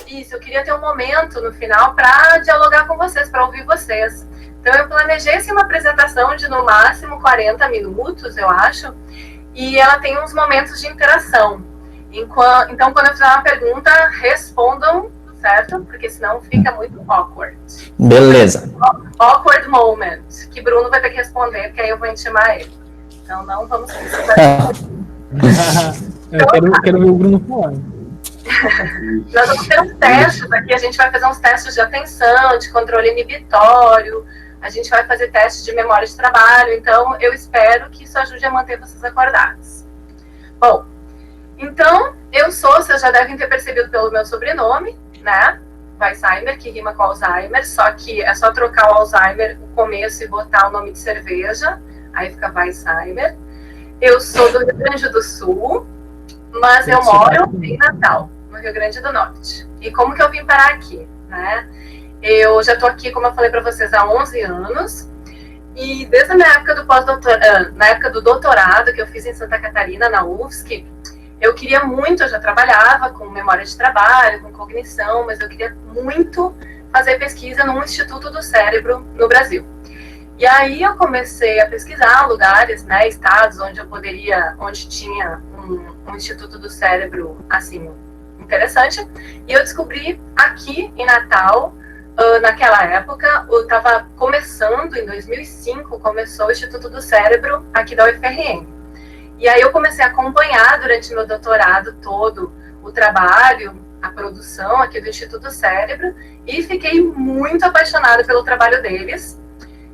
Isso, eu queria ter um momento no final para dialogar com vocês, para ouvir vocês. Então, eu planejei assim, uma apresentação de no máximo 40 minutos, eu acho, e ela tem uns momentos de interação. Então, quando eu fizer uma pergunta, respondam, certo? Porque senão fica muito awkward. Beleza. Awkward moment, que Bruno vai ter que responder, porque aí eu vou intimar ele. Então, não vamos precisar. Eu quero ver o Bruno falando. Nós vamos ter uns testes aqui, a gente vai fazer uns testes de atenção, de controle inibitório, a gente vai fazer testes de memória de trabalho, então eu espero que isso ajude a manter vocês acordados. Bom, então, vocês já devem ter percebido pelo meu sobrenome, né? Weissheimer, que rima com Alzheimer, só que é só trocar o Alzheimer, o começo, e botar o nome de cerveja, aí fica Weissheimer. Eu sou do Rio Grande do Sul, mas eu moro em Natal, no Rio Grande do Norte. E como que eu vim parar aqui, né? Eu já estou aqui, como eu falei para vocês, há 11 anos, e desde a minha época do na época do doutorado, que eu fiz em Santa Catarina, na UFSC, eu queria muito, eu já trabalhava com memória de trabalho, com cognição, mas eu queria muito fazer pesquisa num Instituto do Cérebro no Brasil. E aí eu comecei a pesquisar lugares, né, estados onde tinha um Instituto do Cérebro, assim, interessante. E eu descobri aqui em Natal, naquela época, eu estava começando, em 2005, começou o Instituto do Cérebro aqui da UFRN. E aí eu comecei a acompanhar durante meu doutorado todo o trabalho, a produção aqui do Instituto Cérebro, e fiquei muito apaixonada pelo trabalho deles.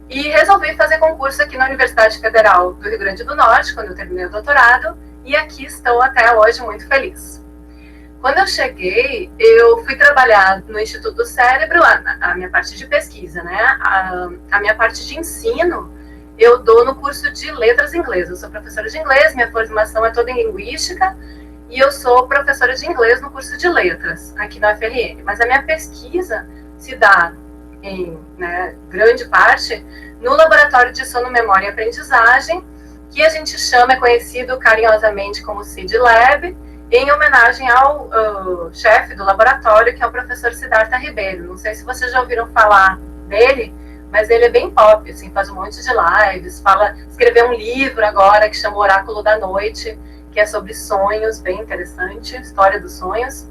E resolvi fazer concurso aqui na Universidade Federal do Rio Grande do Norte, quando eu terminei o doutorado, e aqui estou até hoje muito feliz. Quando eu cheguei, eu fui trabalhar no Instituto do Cérebro, a minha parte de pesquisa, né? A minha parte de ensino, eu dou no curso de letras inglês. Eu sou professora de inglês, minha formação é toda em linguística, e eu sou professora de inglês no curso de letras, aqui na UFRN. Mas a minha pesquisa se dá, em grande parte, no Laboratório de Sono, Memória e Aprendizagem, que a gente chama, é conhecido carinhosamente como CID Lab, em homenagem ao chefe do laboratório, que é o professor Siddhartha Ribeiro. Não sei se vocês já ouviram falar dele, mas ele é bem pop, assim, faz um monte de lives, escreveu um livro agora que chama Oráculo da Noite, que é sobre sonhos, bem interessante, história dos sonhos.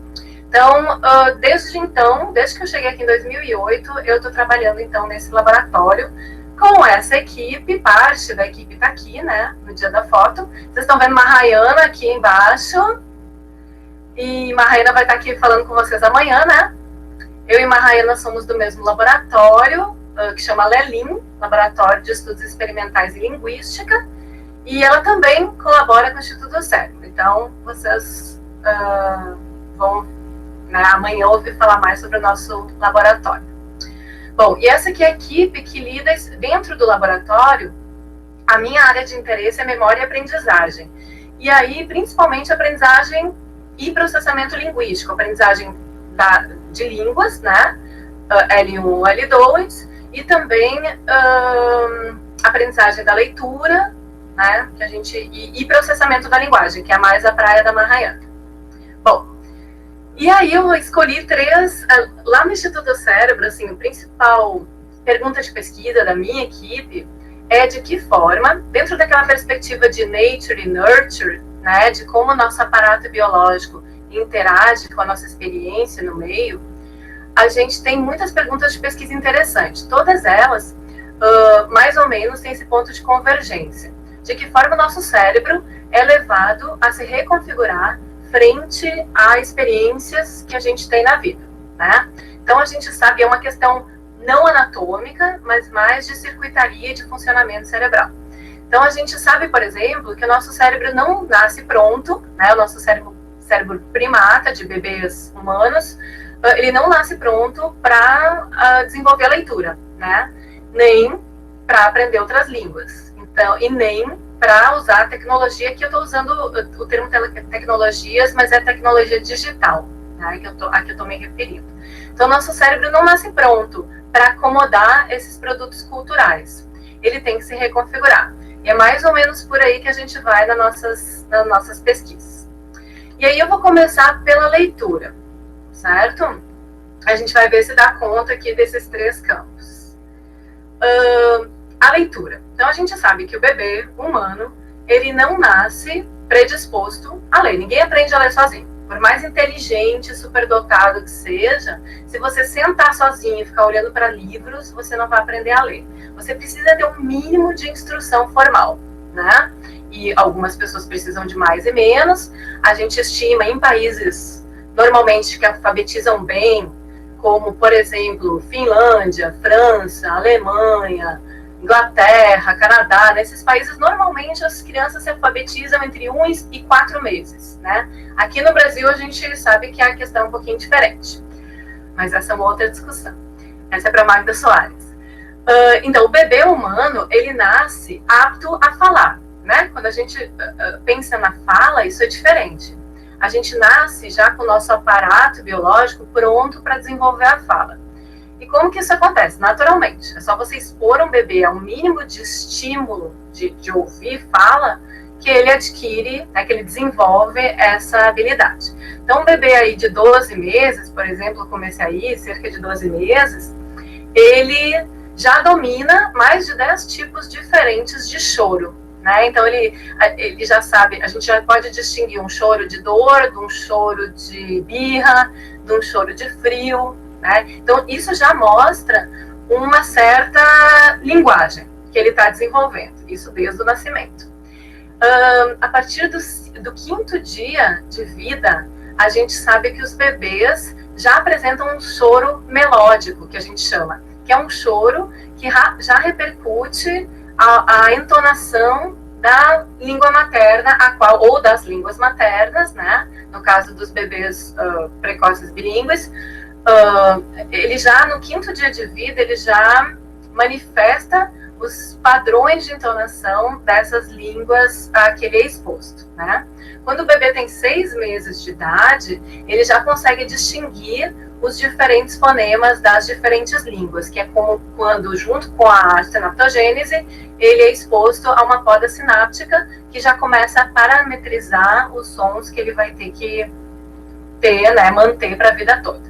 Então, desde que eu cheguei aqui em 2008, eu estou trabalhando, então, nesse laboratório com essa equipe. Parte da equipe está aqui, né, no dia da foto. Vocês estão vendo Mahayana aqui embaixo, e Mahayana vai estar aqui falando com vocês amanhã, né? Eu e Mahayana somos do mesmo laboratório, que chama LELIN, Laboratório de Estudos Experimentais em Linguística, e ela também colabora com o Instituto do Cérebro. Então, vocês vão, amanhã, ouvir falar mais sobre o nosso laboratório. Bom, e essa aqui é a equipe que lida dentro do laboratório. A minha área de interesse é memória e aprendizagem. E aí, principalmente, aprendizagem e processamento linguístico, aprendizagem de línguas, né? L1, L2, e também aprendizagem da leitura, né? E processamento da linguagem, que é mais a praia da Mahayana. Bom, e aí eu escolhi 3, lá no Instituto do Cérebro, assim, a principal pergunta de pesquisa da minha equipe é de que forma, dentro daquela perspectiva de nature e nurture, né, de como o nosso aparato biológico interage com a nossa experiência no meio, a gente tem muitas perguntas de pesquisa interessantes. Todas elas, mais ou menos, têm esse ponto de convergência. De que forma o nosso cérebro é levado a se reconfigurar frente a experiências que a gente tem na vida, né? Então, a gente sabe, é uma questão não anatômica, mas mais de circuitaria e de funcionamento cerebral. Então, a gente sabe, por exemplo, que o nosso cérebro não nasce pronto, né? O nosso cérebro primata, de bebês humanos, ele não nasce pronto para desenvolver a leitura, né? Nem para aprender outras línguas. Então, e nem para usar a tecnologia, que eu estou usando o termo tecnologias, mas é tecnologia digital, né, a que eu estou me referindo. Então, nosso cérebro não nasce pronto para acomodar esses produtos culturais. Ele tem que se reconfigurar. E é mais ou menos por aí que a gente vai nas nossas pesquisas. E aí eu vou começar pela leitura, certo? a gente vai ver se dá conta aqui desses 3 campos. A leitura. Então, a gente sabe que o bebê humano, ele não nasce predisposto a ler. Ninguém aprende a ler sozinho. Por mais inteligente, superdotado que seja, se você sentar sozinho e ficar olhando para livros, você não vai aprender a ler. Você precisa ter um mínimo de instrução formal, né? E algumas pessoas precisam de mais e menos. A gente estima em países, normalmente, que alfabetizam bem, como, por exemplo, Finlândia, França, Alemanha, Inglaterra, Canadá, nesses países, normalmente as crianças se alfabetizam entre 1 e 4 meses, né? Aqui no Brasil, a gente sabe que a questão é um pouquinho diferente. Mas essa é uma outra discussão. Essa é para Magda Soares. Então, o bebê humano, ele nasce apto a falar, né? Quando a gente pensa na fala, isso é diferente. A gente nasce já com o nosso aparato biológico pronto para desenvolver a fala. E como que isso acontece? Naturalmente. É só você expor um bebê a um mínimo de estímulo de ouvir fala, que ele adquire, né, que ele desenvolve essa habilidade. Então, um bebê aí de 12 meses, por exemplo, comecei aí, cerca de 12 meses, ele já domina mais de 10 tipos diferentes de choro, né? Então, ele já sabe, a gente já pode distinguir um choro de dor, de um choro de birra, de um choro de frio, né? Então, isso já mostra uma certa linguagem que ele está desenvolvendo, isso desde o nascimento. A partir do 5º dia de vida, a gente sabe que os bebês já apresentam um choro melódico, que a gente chama, que é um choro que já repercute a entonação da língua materna, ou das línguas maternas, né? No caso dos bebês precoces bilíngues, ele já, no 5º dia de vida, ele já manifesta os padrões de entonação dessas línguas a que ele é exposto, né? Quando o bebê tem 6 meses de idade, ele já consegue distinguir os diferentes fonemas das diferentes línguas, que é como quando, junto com a sinaptogênese, ele é exposto a uma poda sináptica que já começa a parametrizar os sons que ele vai ter que ter, né, manter para a vida toda.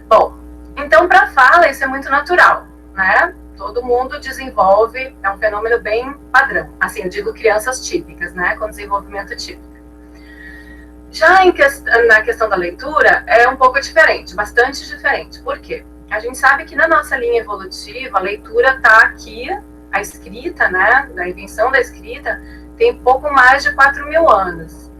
Bom, então, para a fala, isso é muito natural, né? Todo mundo desenvolve, é um fenômeno bem padrão. Assim, eu digo crianças típicas, né? Com desenvolvimento típico. Já na questão da leitura, é um pouco diferente, bastante diferente. Por quê? A gente sabe que na nossa linha evolutiva, a leitura está aqui, a escrita, né? Da invenção da escrita, tem pouco mais de 4.000 anos.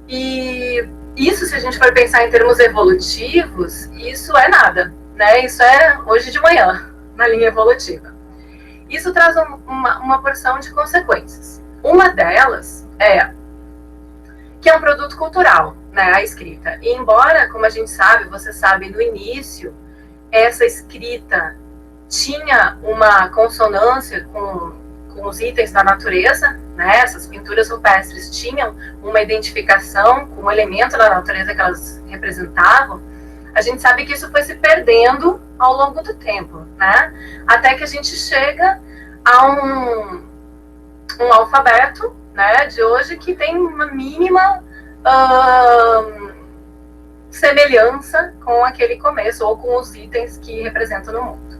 E isso, se a gente for pensar em termos evolutivos, isso é nada, né? Isso é hoje de manhã, na linha evolutiva. Isso traz uma porção de consequências. Uma delas é que é um produto cultural, né, a escrita. E embora, como a gente sabe, você sabe, no início, essa escrita tinha uma consonância com os itens da natureza, né, essas pinturas rupestres tinham uma identificação com o elemento da natureza que elas representavam, a gente sabe que isso foi se perdendo ao longo do tempo, né? Até que a gente chega a um alfabeto, né, de hoje que tem uma mínima semelhança com aquele começo, ou com os itens que representam no mundo.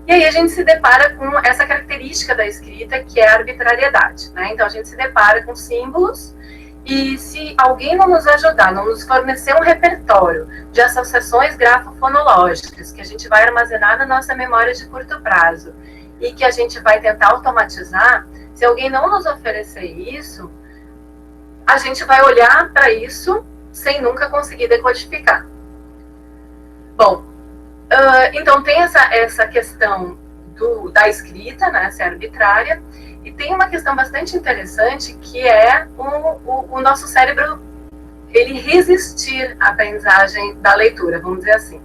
E aí a gente se depara com essa característica da escrita, que é a arbitrariedade, né? Então a gente se depara com símbolos, e se alguém não nos ajudar, não nos fornecer um repertório de associações grafofonológicas que a gente vai armazenar na nossa memória de curto prazo e que a gente vai tentar automatizar, se alguém não nos oferecer isso, a gente vai olhar para isso sem nunca conseguir decodificar. Bom, então tem essa questão da escrita, né, ser arbitrária, e tem uma questão bastante interessante, que é o nosso cérebro, ele resistir à aprendizagem da leitura, vamos dizer assim.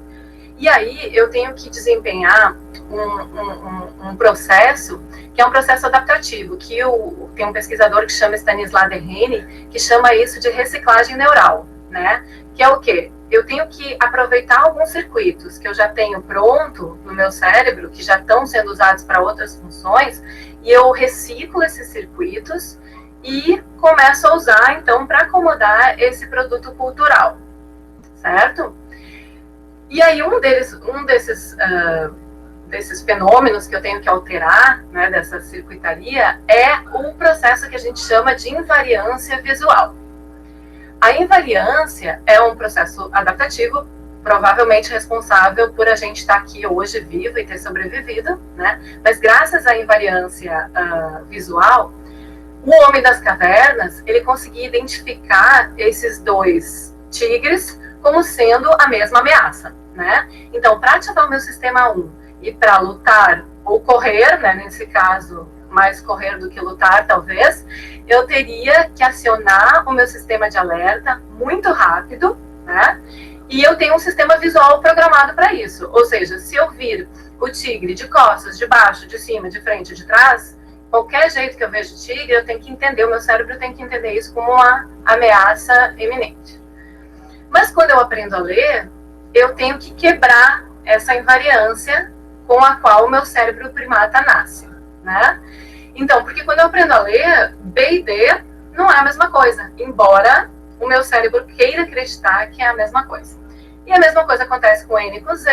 E aí eu tenho que desempenhar um processo, que é um processo adaptativo, que tem um pesquisador que chama Stanislas Dehaene, que chama isso de reciclagem neural, né? Que é o quê? Eu tenho que aproveitar alguns circuitos que eu já tenho pronto no meu cérebro, que já estão sendo usados para outras funções, e eu reciclo esses circuitos e começo a usar, então, para acomodar esse produto cultural, certo? E aí desses fenômenos que eu tenho que alterar, né, dessa circuitaria, é o processo que a gente chama de invariância visual. A invariância é um processo adaptativo, provavelmente responsável por a gente estar aqui hoje vivo e ter sobrevivido, né? Mas graças à invariância visual, o homem das cavernas, ele conseguia identificar esses dois tigres como sendo a mesma ameaça, né? Então, para ativar o meu sistema 1 e para lutar ou correr, né, nesse caso, mais correr do que lutar, talvez, eu teria que acionar o meu sistema de alerta muito rápido, né? E eu tenho um sistema visual programado para isso. Ou seja, se eu vir o tigre de costas, de baixo, de cima, de frente, de trás, qualquer jeito que eu vejo o tigre, eu tenho que entender, o meu cérebro tem que entender isso como uma ameaça iminente. Mas quando eu aprendo a ler, eu tenho que quebrar essa invariância com a qual o meu cérebro primata nasce, né? Então, porque quando eu aprendo a ler, B e D não é a mesma coisa, embora o meu cérebro queira acreditar que é a mesma coisa. E a mesma coisa acontece com N e com Z,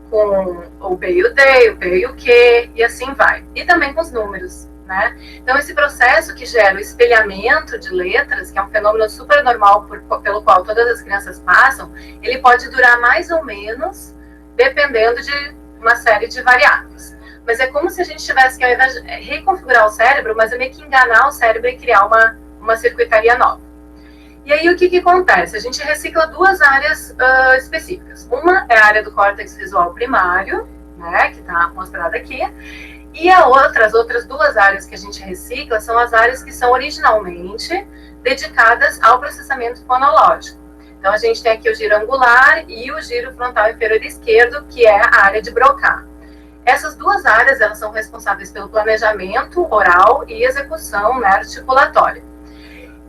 com o B e o D, o P e o Q, e assim vai. E também com os números, né? Então, esse processo que gera o espelhamento de letras, que é um fenômeno super normal pelo qual todas as crianças passam, ele pode durar mais ou menos, dependendo de uma série de variáveis. Mas é como se a gente tivesse que, ao invés de reconfigurar o cérebro, mas é meio que enganar o cérebro e criar uma circuitaria nova. E aí, o que acontece? A gente recicla duas áreas específicas. Uma é a área do córtex visual primário, né, que está mostrada aqui, e as outras duas áreas que a gente recicla são as áreas que são originalmente dedicadas ao processamento fonológico. Então, a gente tem aqui o giro angular e o giro frontal inferior esquerdo, que é a área de Broca. Essas duas áreas, elas são responsáveis pelo planejamento oral e execução, né, articulatória.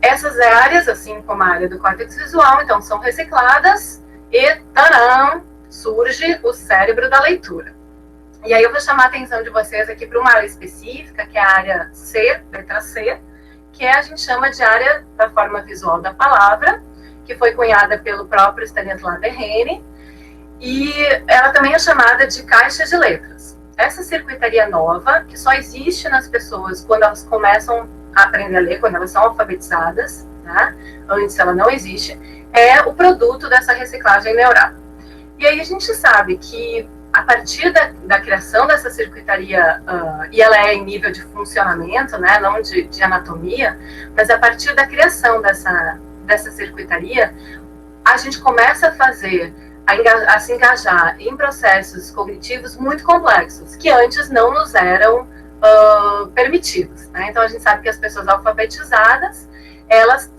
Essas áreas, assim como a área do córtex visual, então, são recicladas e, taram, surge o cérebro da leitura. E aí eu vou chamar a atenção de vocês aqui para uma área específica, que é a área C, letra C, que a gente chama de área da forma visual da palavra, que foi cunhada pelo próprio Stanisław Dehaene, e ela também é chamada de caixa de letras. Essa circuitaria nova, que só existe nas pessoas quando elas começam a aprender a ler, quando elas são alfabetizadas, né? Antes ela não existe, é o produto dessa reciclagem neural. E aí a gente sabe que a partir da criação dessa circuitaria, e ela é em nível de funcionamento, né, não de anatomia, mas a partir da criação dessa circuitaria, a gente começa a se engajar em processos cognitivos muito complexos, que antes não nos eram permitidos, né? Então, a gente sabe que as pessoas alfabetizadas, elas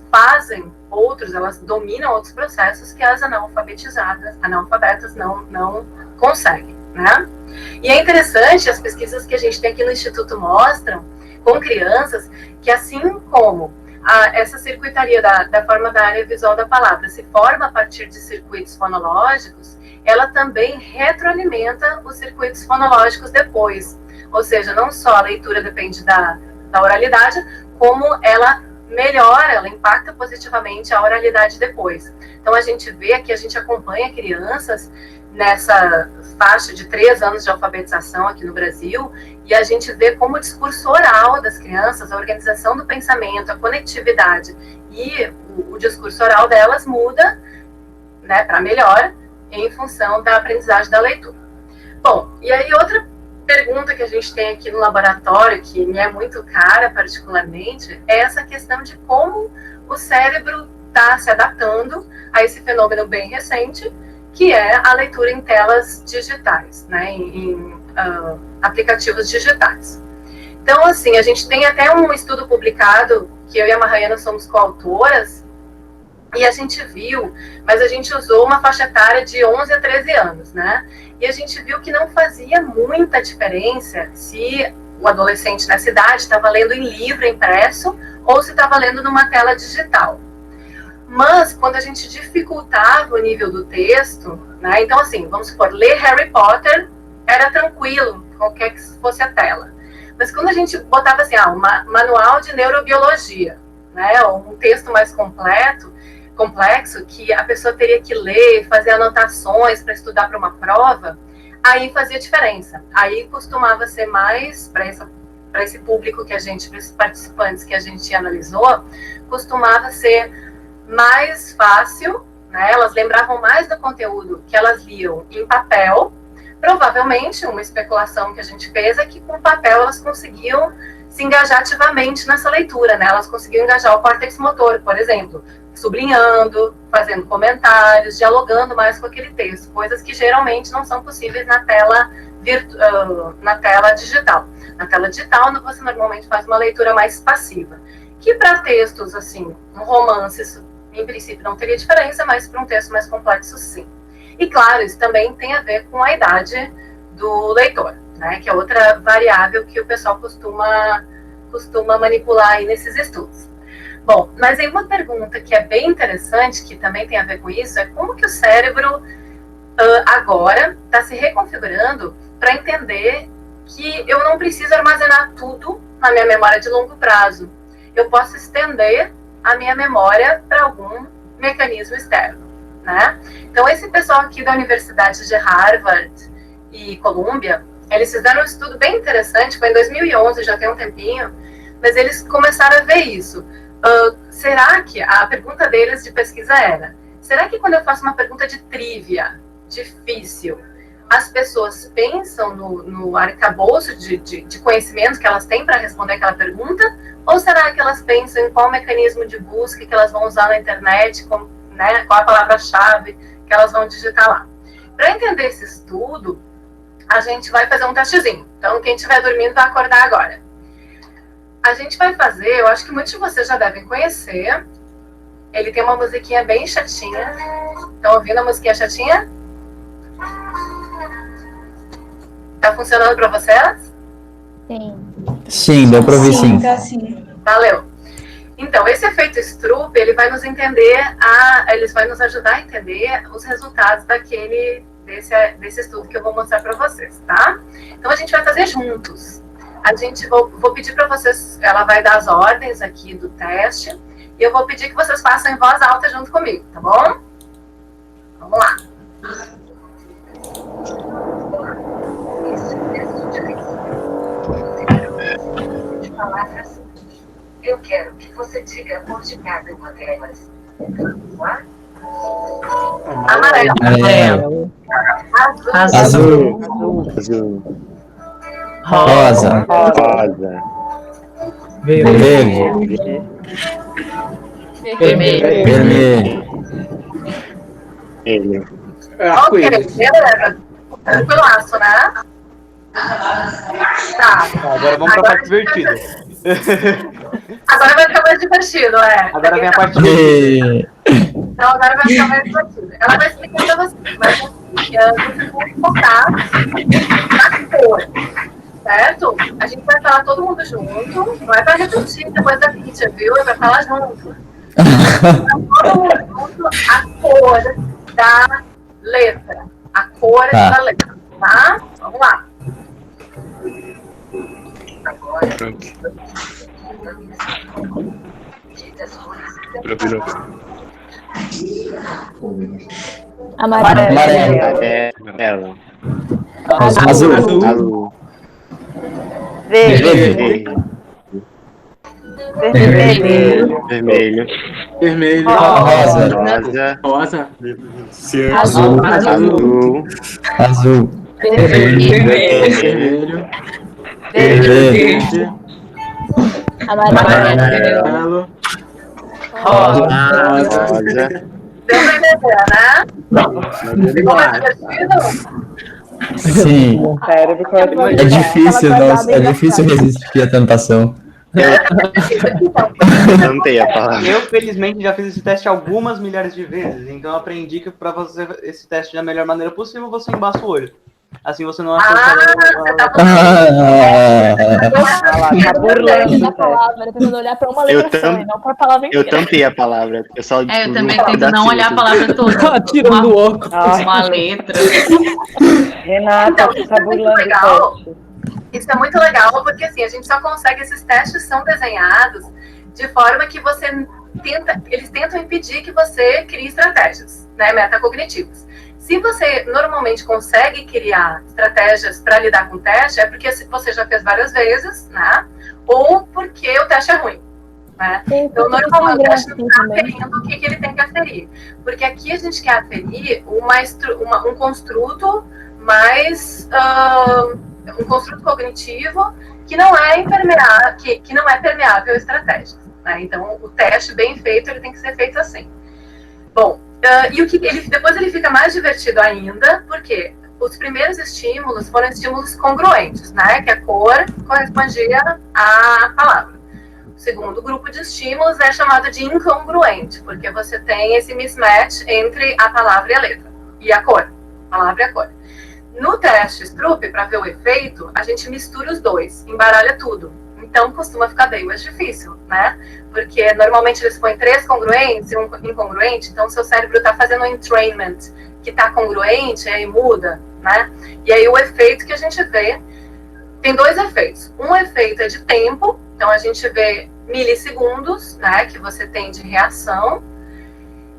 dominam outros processos que as analfabetas não conseguem, né? E é interessante, as pesquisas que a gente tem aqui no Instituto mostram, com crianças, que assim como essa circuitaria da forma da área visual da palavra se forma a partir de circuitos fonológicos, ela também retroalimenta os circuitos fonológicos depois. Ou seja, não só a leitura depende da oralidade, como ela melhora, ela impacta positivamente a oralidade depois. Então, a gente vê aqui, a gente acompanha crianças nessa faixa de 3 anos de alfabetização aqui no Brasil, e a gente vê como o discurso oral das crianças, a organização do pensamento, a conectividade e o discurso oral delas muda, né, para melhor, em função da aprendizagem da leitura. Bom, e aí outra pergunta que a gente tem aqui no laboratório, que me é muito cara particularmente, é essa questão de como o cérebro está se adaptando a esse fenômeno bem recente, que é a leitura em telas digitais, né, em aplicativos digitais. Então, assim, a gente tem até um estudo publicado, que eu e a Mahayana somos coautoras, e a gente viu, mas a gente usou uma faixa etária de 11 a 13 anos, né? E a gente viu que não fazia muita diferença se o adolescente nessa idade estava lendo em livro impresso ou se estava lendo numa tela digital. Mas, quando a gente dificultava o nível do texto, né? Então, assim, vamos supor, ler Harry Potter era tranquilo, qualquer que fosse a tela. Mas quando a gente botava assim, um manual de neurobiologia, né? Ou um texto mais completo, complexo, que a pessoa teria que ler, fazer anotações para estudar para uma prova, aí fazia diferença. Aí costumava ser mais, para esse público que a gente, para esses participantes que a gente analisou, costumava ser mais fácil, né? Elas lembravam mais do conteúdo que elas liam em papel. Provavelmente, uma especulação que a gente fez é que com papel elas conseguiam se engajar ativamente nessa leitura, né? Elas conseguiam engajar o córtex motor, por exemplo, sublinhando, fazendo comentários, dialogando mais com aquele texto, coisas que geralmente não são possíveis na tela digital. Na tela digital, você normalmente faz uma leitura mais passiva, que para textos, assim, um romance, isso, em princípio, não teria diferença, mas para um texto mais complexo, sim. E, claro, isso também tem a ver com a idade do leitor, né, que é outra variável que o pessoal costuma manipular aí nesses estudos. Bom, mas aí uma pergunta que é bem interessante, que também tem a ver com isso, é como que o cérebro agora está se reconfigurando para entender que eu não preciso armazenar tudo na minha memória de longo prazo. Eu posso estender a minha memória para algum mecanismo externo, né? Então, esse pessoal aqui da Universidade de Harvard e Columbia, eles fizeram um estudo bem interessante, foi em 2011, já tem um tempinho, mas eles começaram a ver isso. Será que, a pergunta deles de pesquisa era, será que quando eu faço uma pergunta de trivia, difícil, as pessoas pensam no arcabouço de conhecimento que elas têm para responder aquela pergunta? Ou será que elas pensam em qual mecanismo de busca que elas vão usar na internet, né, qual a palavra-chave que elas vão digitar lá? Para entender esse estudo, a gente vai fazer um testezinho. Então, quem estiver dormindo vai acordar agora. A gente vai fazer, eu acho que muitos de vocês já devem conhecer. Ele tem uma musiquinha bem chatinha. Estão ouvindo a musiquinha chatinha? Tá funcionando para vocês? Sim. Sim, deu para ouvir sim. Tá, sim. Valeu. Então, esse efeito Stroop, ele vai nos ajudar a entender os resultados desse estudo que eu vou mostrar para vocês, tá? Então, a gente vai fazer juntos. Vou pedir para vocês, ela vai dar as ordens aqui do teste, e eu vou pedir que vocês façam em voz alta junto comigo, tá bom? Vamos lá. De palavras, eu quero que você diga a cor de cada uma delas. Vamos lá? Amarelo. Amarelo. Azul. Azul. Rosa. Rosa. Verde. Vermelho. Vermelho. Ok, beleza. Tranquilaço, né? Tá. Agora vamos pra parte divertida. Agora vai ficar mais divertido, é. Agora vem a parte divertida. Então agora vai ficar mais divertido. Ela vai explicar pra vocês, mas vocês vão focar na cor, certo? A gente vai falar todo mundo junto, não é pra repetir depois da pizza, viu? É pra falar junto. Todo mundo junto, a cor da letra. A cor da letra, tá? Vamos lá. Agora. Amarelo. Azul. Verde. Vermelho. Vermelho. Rosa. Azul. Vermelho. Verde. Amarelo. Rosa. Deu pra entender, né? Ficou mais divertido? Sim. É difícil, nossa, é difícil resistir à tentação. Tentei a palavra. Eu, felizmente, já fiz esse teste algumas milhares de vezes, então eu aprendi que pra fazer esse teste da melhor maneira possível, você embaça o olho. Assim você não acha você tá Tá burlando a palavra, tentando olhar pra uma letra só, e não pra palavra inteira. Eu tampei a palavra. Eu também tento não olhar a palavra toda. Tirando o óculos. Uma letra. Renata, você tá burlando. Isso é muito legal, porque assim, a gente só consegue, esses testes são desenhados de forma que você eles tentam impedir que você crie estratégias, né, metacognitivas. Se você normalmente consegue criar estratégias para lidar com o teste, é porque você já fez várias vezes, né? Ou porque o teste é ruim. Né? Então, normalmente, o teste não está aferindo o que ele tem que aferir. Porque aqui a gente quer aferir um construto mais... um construto cognitivo que não é impermeável, que não é permeável a estratégias. Né? Então, o teste bem feito, ele tem que ser feito assim. Bom, e depois ele fica mais divertido ainda, porque os primeiros estímulos foram estímulos congruentes, né? Que a cor correspondia à palavra. O segundo grupo de estímulos é chamado de incongruente, porque você tem esse mismatch entre a palavra e a letra, e a cor, a palavra e a cor. No teste Stroop, para ver o efeito, a gente mistura os dois, embaralha tudo. Então, costuma ficar bem mais difícil, né? Porque normalmente eles põem 3 congruentes e um incongruente, então o seu cérebro está fazendo um entrainment que está congruente, e aí muda, né? E aí o efeito que a gente vê, tem 2 efeitos. Um efeito é de tempo, então a gente vê milissegundos, né, que você tem de reação,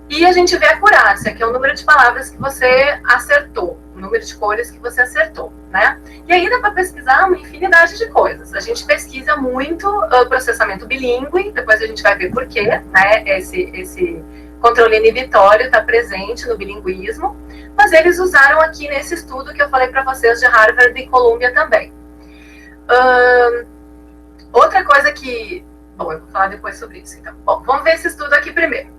e a gente vê a acurácia, que é o número de palavras que você acertou, o número de cores que você acertou, né? E aí dá para pesquisar uma infinidade de coisas. A gente pesquisa muito processamento bilíngue, depois a gente vai ver por quê, né? Esse controle inibitório está presente no bilinguismo, mas eles usaram aqui nesse estudo que eu falei para vocês de Harvard e Columbia também. Outra coisa que... Bom, eu vou falar depois sobre isso, então. Bom, vamos ver esse estudo aqui primeiro.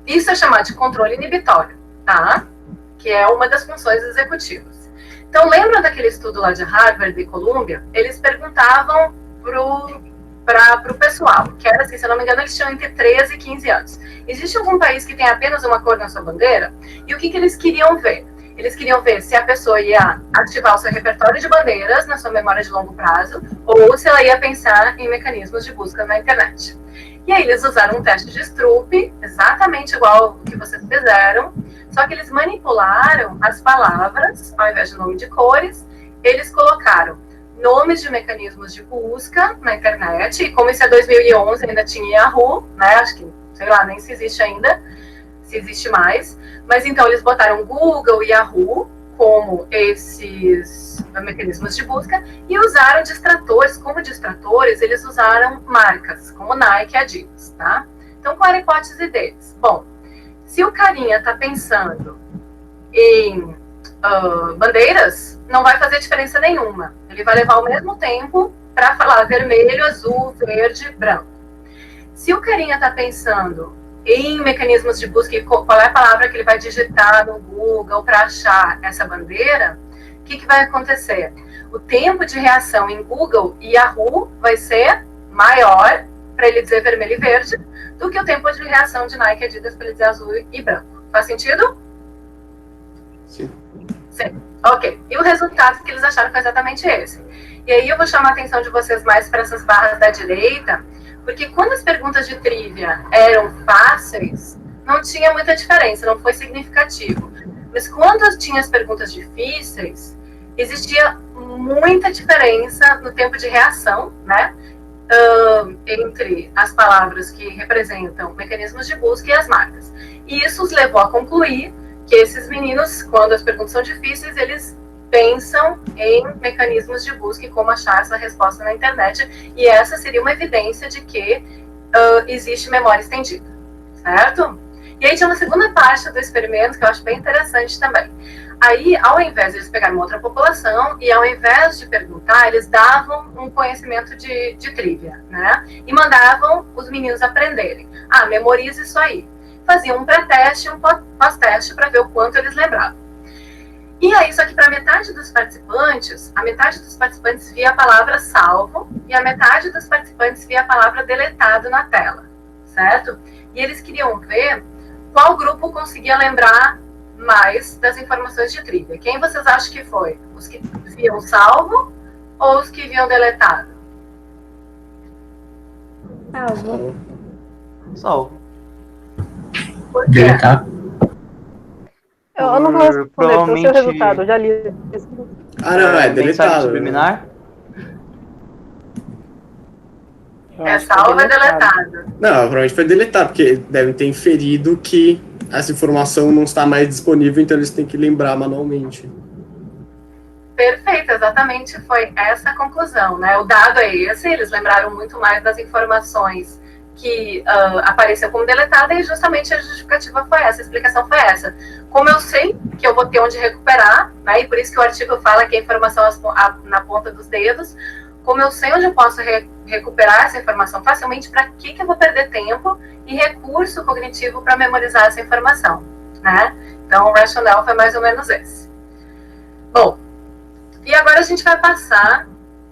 Isso é chamado de controle inibitório, tá? Que é uma das funções executivas. Então, lembram daquele estudo lá de Harvard e Columbia? Eles perguntavam para o pessoal, que era assim, se eu não me engano, eles tinham entre 13 e 15 anos. Existe algum país que tem apenas uma cor na sua bandeira? E o que eles queriam ver? Eles queriam ver se a pessoa ia ativar o seu repertório de bandeiras na sua memória de longo prazo, ou se ela ia pensar em mecanismos de busca na internet. E aí eles usaram um teste de Stroop, exatamente igual ao que vocês fizeram, só que eles manipularam as palavras, ao invés de nome de cores, eles colocaram nomes de mecanismos de busca na internet, e como isso é 2011, ainda tinha Yahoo, né, acho que, sei lá, nem se existe ainda, se existe mais, mas então eles botaram Google e Yahoo como esses mecanismos de busca e usaram distratores. Como distratores, eles usaram marcas, como Nike e Adidas, tá? Então, qual era a hipótese deles? Bom, se o carinha tá pensando em bandeiras, não vai fazer diferença nenhuma. Ele vai levar o mesmo tempo para falar vermelho, azul, verde, branco. Se o carinha tá pensando em mecanismos de busca, qual é a palavra que ele vai digitar no Google para achar essa bandeira, o que vai acontecer? O tempo de reação em Google e Yahoo vai ser maior, para ele dizer vermelho e verde, do que o tempo de reação de Nike e Adidas para ele dizer azul e branco. Faz sentido? Sim. Sim. Ok. E o resultado que eles acharam foi exatamente esse. E aí eu vou chamar a atenção de vocês mais para essas barras da direita, porque quando as perguntas de trivia eram fáceis, não tinha muita diferença, não foi significativo. Mas quando tinha as perguntas difíceis, existia muita diferença no tempo de reação, né? Entre as palavras que representam mecanismos de busca e as marcas. E isso os levou a concluir que esses meninos, quando as perguntas são difíceis, eles pensam em mecanismos de busca e como achar essa resposta na internet, e essa seria uma evidência de que existe memória estendida, certo? E aí tinha uma segunda parte do experimento que eu acho bem interessante também. Aí, ao invés de eles pegarem uma outra população, e ao invés de perguntar, eles davam um conhecimento de trivia, né? E mandavam os meninos aprenderem. Memorize isso aí. Faziam um pré-teste e um pós-teste para ver o quanto eles lembravam. E aí, só que para metade dos participantes, a metade dos participantes via a palavra salvo e a metade dos participantes via a palavra deletado na tela, certo? E eles queriam ver qual grupo conseguia lembrar mais das informações de trivia. Quem vocês acham que foi? Os que viam salvo ou os que viam deletado? Salvo. Salvo. Por quê? Deletado. Eu não vou responder, provavelmente... o seu resultado, eu já li isso. Não, é deletado. Subliminar? É salvo e deletado. Não, provavelmente foi deletado, porque devem ter inferido que essa informação não está mais disponível, então eles têm que lembrar manualmente. Perfeito, exatamente, foi essa a conclusão, né? O dado é esse, eles lembraram muito mais das informações que apareceu como deletada e justamente a justificativa foi essa, a explicação foi essa. Como eu sei que eu vou ter onde recuperar, né, e por isso que o artigo fala que a informação na ponta dos dedos, como eu sei onde eu posso recuperar essa informação facilmente, para que eu vou perder tempo e recurso cognitivo para memorizar essa informação, né? Então, o racional foi mais ou menos esse. Bom, e agora a gente vai passar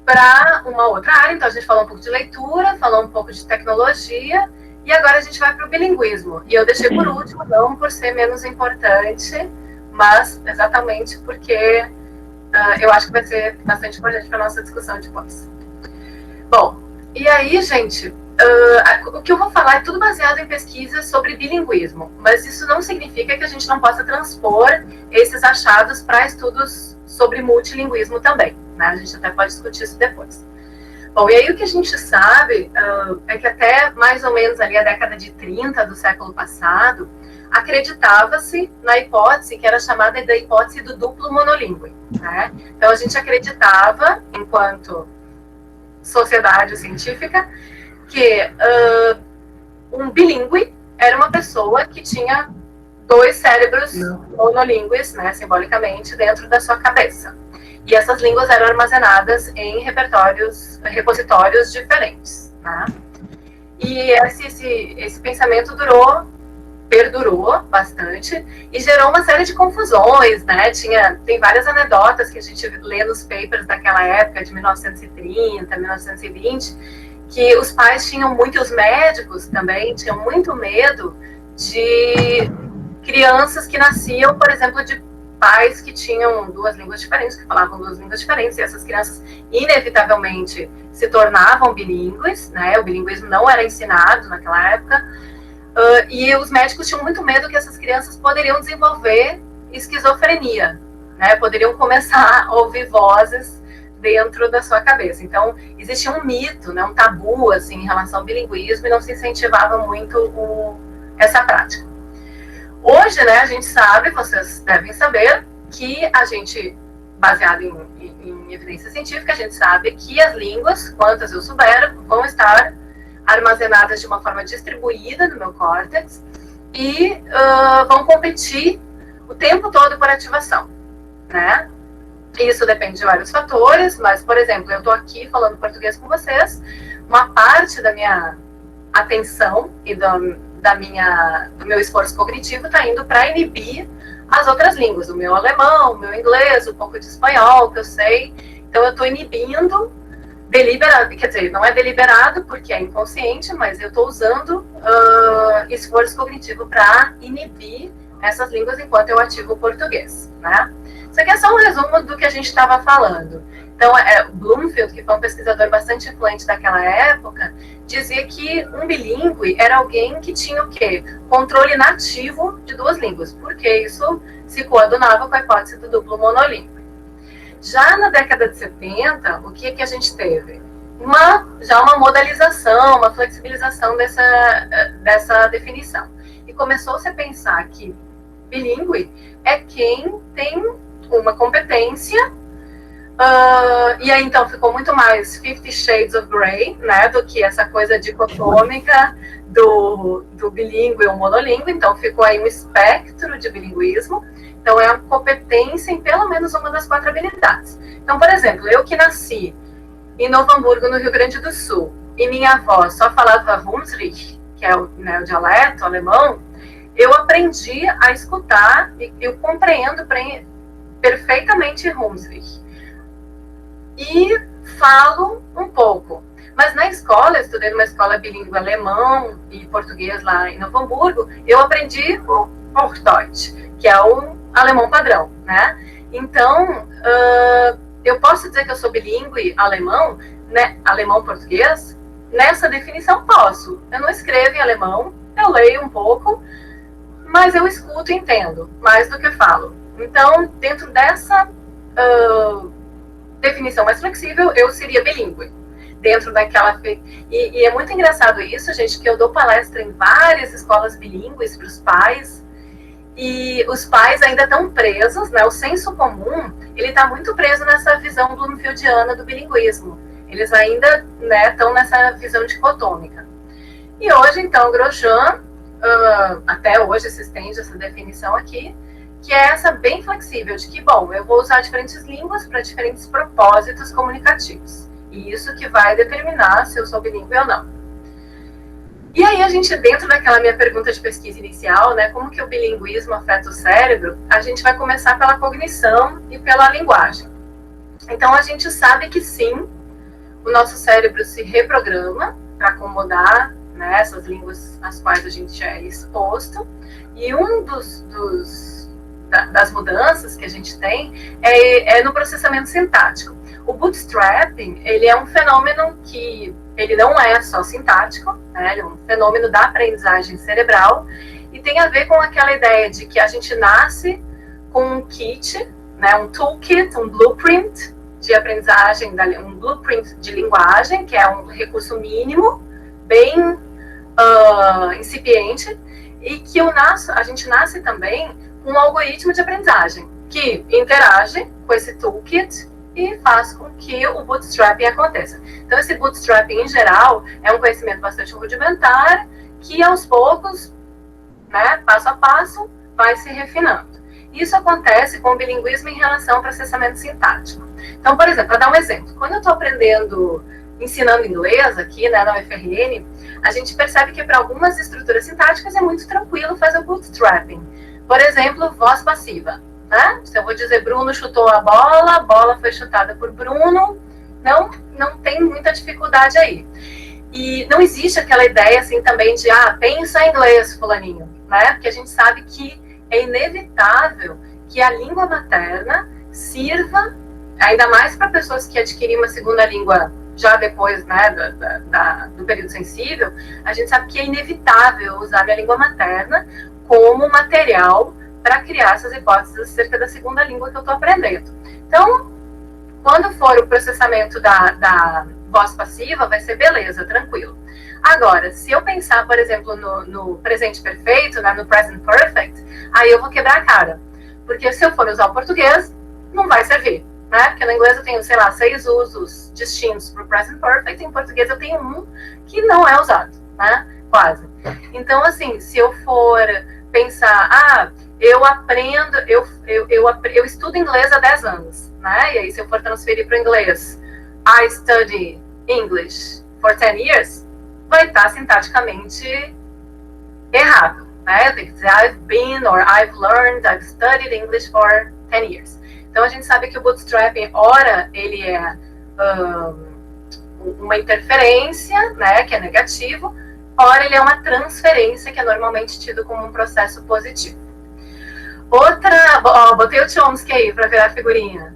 para uma outra área. Então, a gente falou um pouco de leitura, falou um pouco de tecnologia, e agora a gente vai para o bilinguismo. E eu deixei por último, não por ser menos importante, mas exatamente porque eu acho que vai ser bastante importante para a nossa discussão depois. Bom, e aí, gente, o que eu vou falar é tudo baseado em pesquisas sobre bilinguismo, mas isso não significa que a gente não possa transpor esses achados para estudos sobre multilinguismo também, né? A gente até pode discutir isso depois. Bom, e aí o que a gente sabe é que até mais ou menos ali a década de 30 do século passado, acreditava-se na hipótese que era chamada da hipótese do duplo monolíngue, né? Então a gente acreditava, enquanto sociedade científica, que um bilíngue era uma pessoa que tinha dois cérebros monolíngues, né, simbolicamente, dentro da sua cabeça. E essas línguas eram armazenadas em repositórios diferentes, né? E esse pensamento perdurou bastante e gerou uma série de confusões, né? Tem várias anedotas que a gente lê nos papers daquela época, de 1930, 1920, que os pais tinham muito, os médicos também, tinham muito medo de crianças que nasciam, por exemplo, de pais que tinham duas línguas diferentes, que falavam duas línguas diferentes, e essas crianças inevitavelmente se tornavam bilíngues, né? O bilinguismo não era ensinado naquela época, e os médicos tinham muito medo que essas crianças poderiam desenvolver esquizofrenia, né? Poderiam começar a ouvir vozes dentro da sua cabeça. Então, existia um mito, né, um tabu assim, em relação ao bilinguismo, e não se incentivava muito essa prática. Hoje, né, a gente sabe, vocês devem saber, que a gente, baseado em evidência científica, a gente sabe que as línguas, quantas eu souber, vão estar armazenadas de uma forma distribuída no meu córtex e vão competir o tempo todo por ativação, né? Isso depende de vários fatores, mas, por exemplo, eu estou aqui falando português com vocês, uma parte da minha atenção e do meu esforço cognitivo está indo para inibir as outras línguas, o meu alemão, o meu inglês, um pouco de espanhol, que eu sei. Então, eu estou inibindo deliberado, quer dizer, não é deliberado porque é inconsciente, mas eu estou usando esforço cognitivo para inibir essas línguas enquanto eu ativo o português, né? Isso aqui é só um resumo do que a gente estava falando. Então, Bloomfield, que foi um pesquisador bastante influente daquela época, dizia que um bilíngue era alguém que tinha o quê? Controle nativo de duas línguas, porque isso se coadunava com a hipótese do duplo monolíngue. Já na década de 70, o que a gente teve? Já uma modalização, uma flexibilização dessa definição. E começou-se a pensar que bilíngue é quem tem uma competência, e aí então ficou muito mais 50 Shades of Grey, né, do que essa coisa dicotômica do bilíngue ou monolíngue. Então ficou aí um espectro de bilinguismo. Então é a competência em pelo menos uma das 4 habilidades. Então, por exemplo, eu que nasci em Novo Hamburgo, no Rio Grande do Sul, e minha avó só falava Hunsrück, que é o dialeto alemão, eu aprendi a escutar e eu compreendo perfeitamente Hunsrück. E falo um pouco. Mas na escola, eu estudei numa escola bilíngue alemão e português lá em Novo Hamburgo, eu aprendi o Hochdeutsch, que é um alemão padrão, né? Então, eu posso dizer que eu sou bilíngue alemão, né? Alemão-português? Nessa definição, posso. Eu não escrevo em alemão, eu leio um pouco, mas eu escuto e entendo, mais do que falo. Então, dentro dessa definição mais flexível, eu seria bilíngue. dentro daquela... E é muito engraçado isso, gente, que eu dou palestra em várias escolas bilíngues para os pais, e os pais ainda estão presos, né? O senso comum, ele está muito preso nessa visão bloomfieldiana do bilinguismo. Eles ainda, né, estão nessa visão dicotômica. E hoje, então, Grosjean, até hoje se estende essa definição aqui, que é essa bem flexível, de que, bom, eu vou usar diferentes línguas para diferentes propósitos comunicativos. E isso que vai determinar se eu sou bilíngue ou não. E aí a gente, dentro daquela minha pergunta de pesquisa inicial, né, como que o bilinguismo afeta o cérebro, a gente vai começar pela cognição e pela linguagem. Então a gente sabe que sim, o nosso cérebro se reprograma para acomodar, né, essas línguas às quais a gente é exposto, e das mudanças que a gente tem é no processamento sintático. O bootstrapping, ele é um fenômeno que ele não é só sintático, né, ele é um fenômeno da aprendizagem cerebral, e tem a ver com aquela ideia de que a gente nasce com um kit, né, um toolkit, um blueprint de aprendizagem, um blueprint de linguagem, que é um recurso mínimo, bem incipiente, e que a gente nasce também com um algoritmo de aprendizagem, que interage com esse toolkit e faz com que o bootstrapping aconteça. Então, esse bootstrapping, em geral, é um conhecimento bastante rudimentar, que aos poucos, né, passo a passo, vai se refinando. Isso acontece com o bilinguismo em relação ao processamento sintático. Então, por exemplo, para dar um exemplo, quando eu estou ensinando inglês aqui, né, na UFRN, a gente percebe que para algumas estruturas sintáticas é muito tranquilo fazer o bootstrapping. Por exemplo, voz passiva. Né? Se eu vou dizer Bruno chutou a bola foi chutada por Bruno, não tem muita dificuldade aí. E não existe aquela ideia assim também de, pensa em inglês, fulaninho, né? Porque a gente sabe que é inevitável que a língua materna sirva, ainda mais para pessoas que adquiriram uma segunda língua já depois, né, do período sensível, a gente sabe que é inevitável usar a minha língua materna como material para criar essas hipóteses acerca da segunda língua que eu estou aprendendo. Então, quando for o processamento da voz passiva, vai ser beleza, tranquilo. Agora, se eu pensar, por exemplo, no presente perfeito, né, no present perfect, aí eu vou quebrar a cara. Porque se eu for usar o português, não vai servir. Né? Porque no inglês eu tenho, 6 usos distintos para o present perfect, em português eu tenho um que não é usado, né? Quase. Então, assim, se eu for pensar, eu aprendo, eu estudo inglês há 10 anos, né? E aí se eu for transferir para o inglês, I study English for 10 years, vai estar sintaticamente errado, né? Eu tenho que dizer I've been, or I've learned, I've studied English for 10 years. Então a gente sabe que o bootstrapping, ora, ele é uma interferência, né, que é negativo, ora ele é uma transferência, que é normalmente tido como um processo positivo. Botei o Chomsky aí para virar figurinha.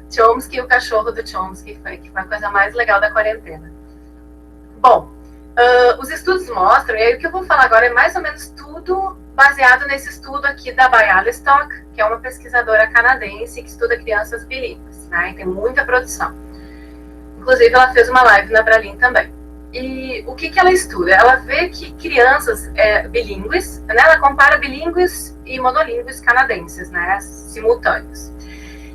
Chomsky, o cachorro do Chomsky, que foi a coisa mais legal da quarentena. Bom, os estudos mostram, e aí o que eu vou falar agora é mais ou menos tudo baseado nesse estudo aqui da Bialystok, que é uma pesquisadora canadense que estuda crianças bilíngues, né, e tem muita produção. Inclusive, ela fez uma live na Bralim também. E o que ela estuda? Ela vê que crianças bilíngues, né, ela compara bilíngues e monolíngues canadenses, né, simultâneos.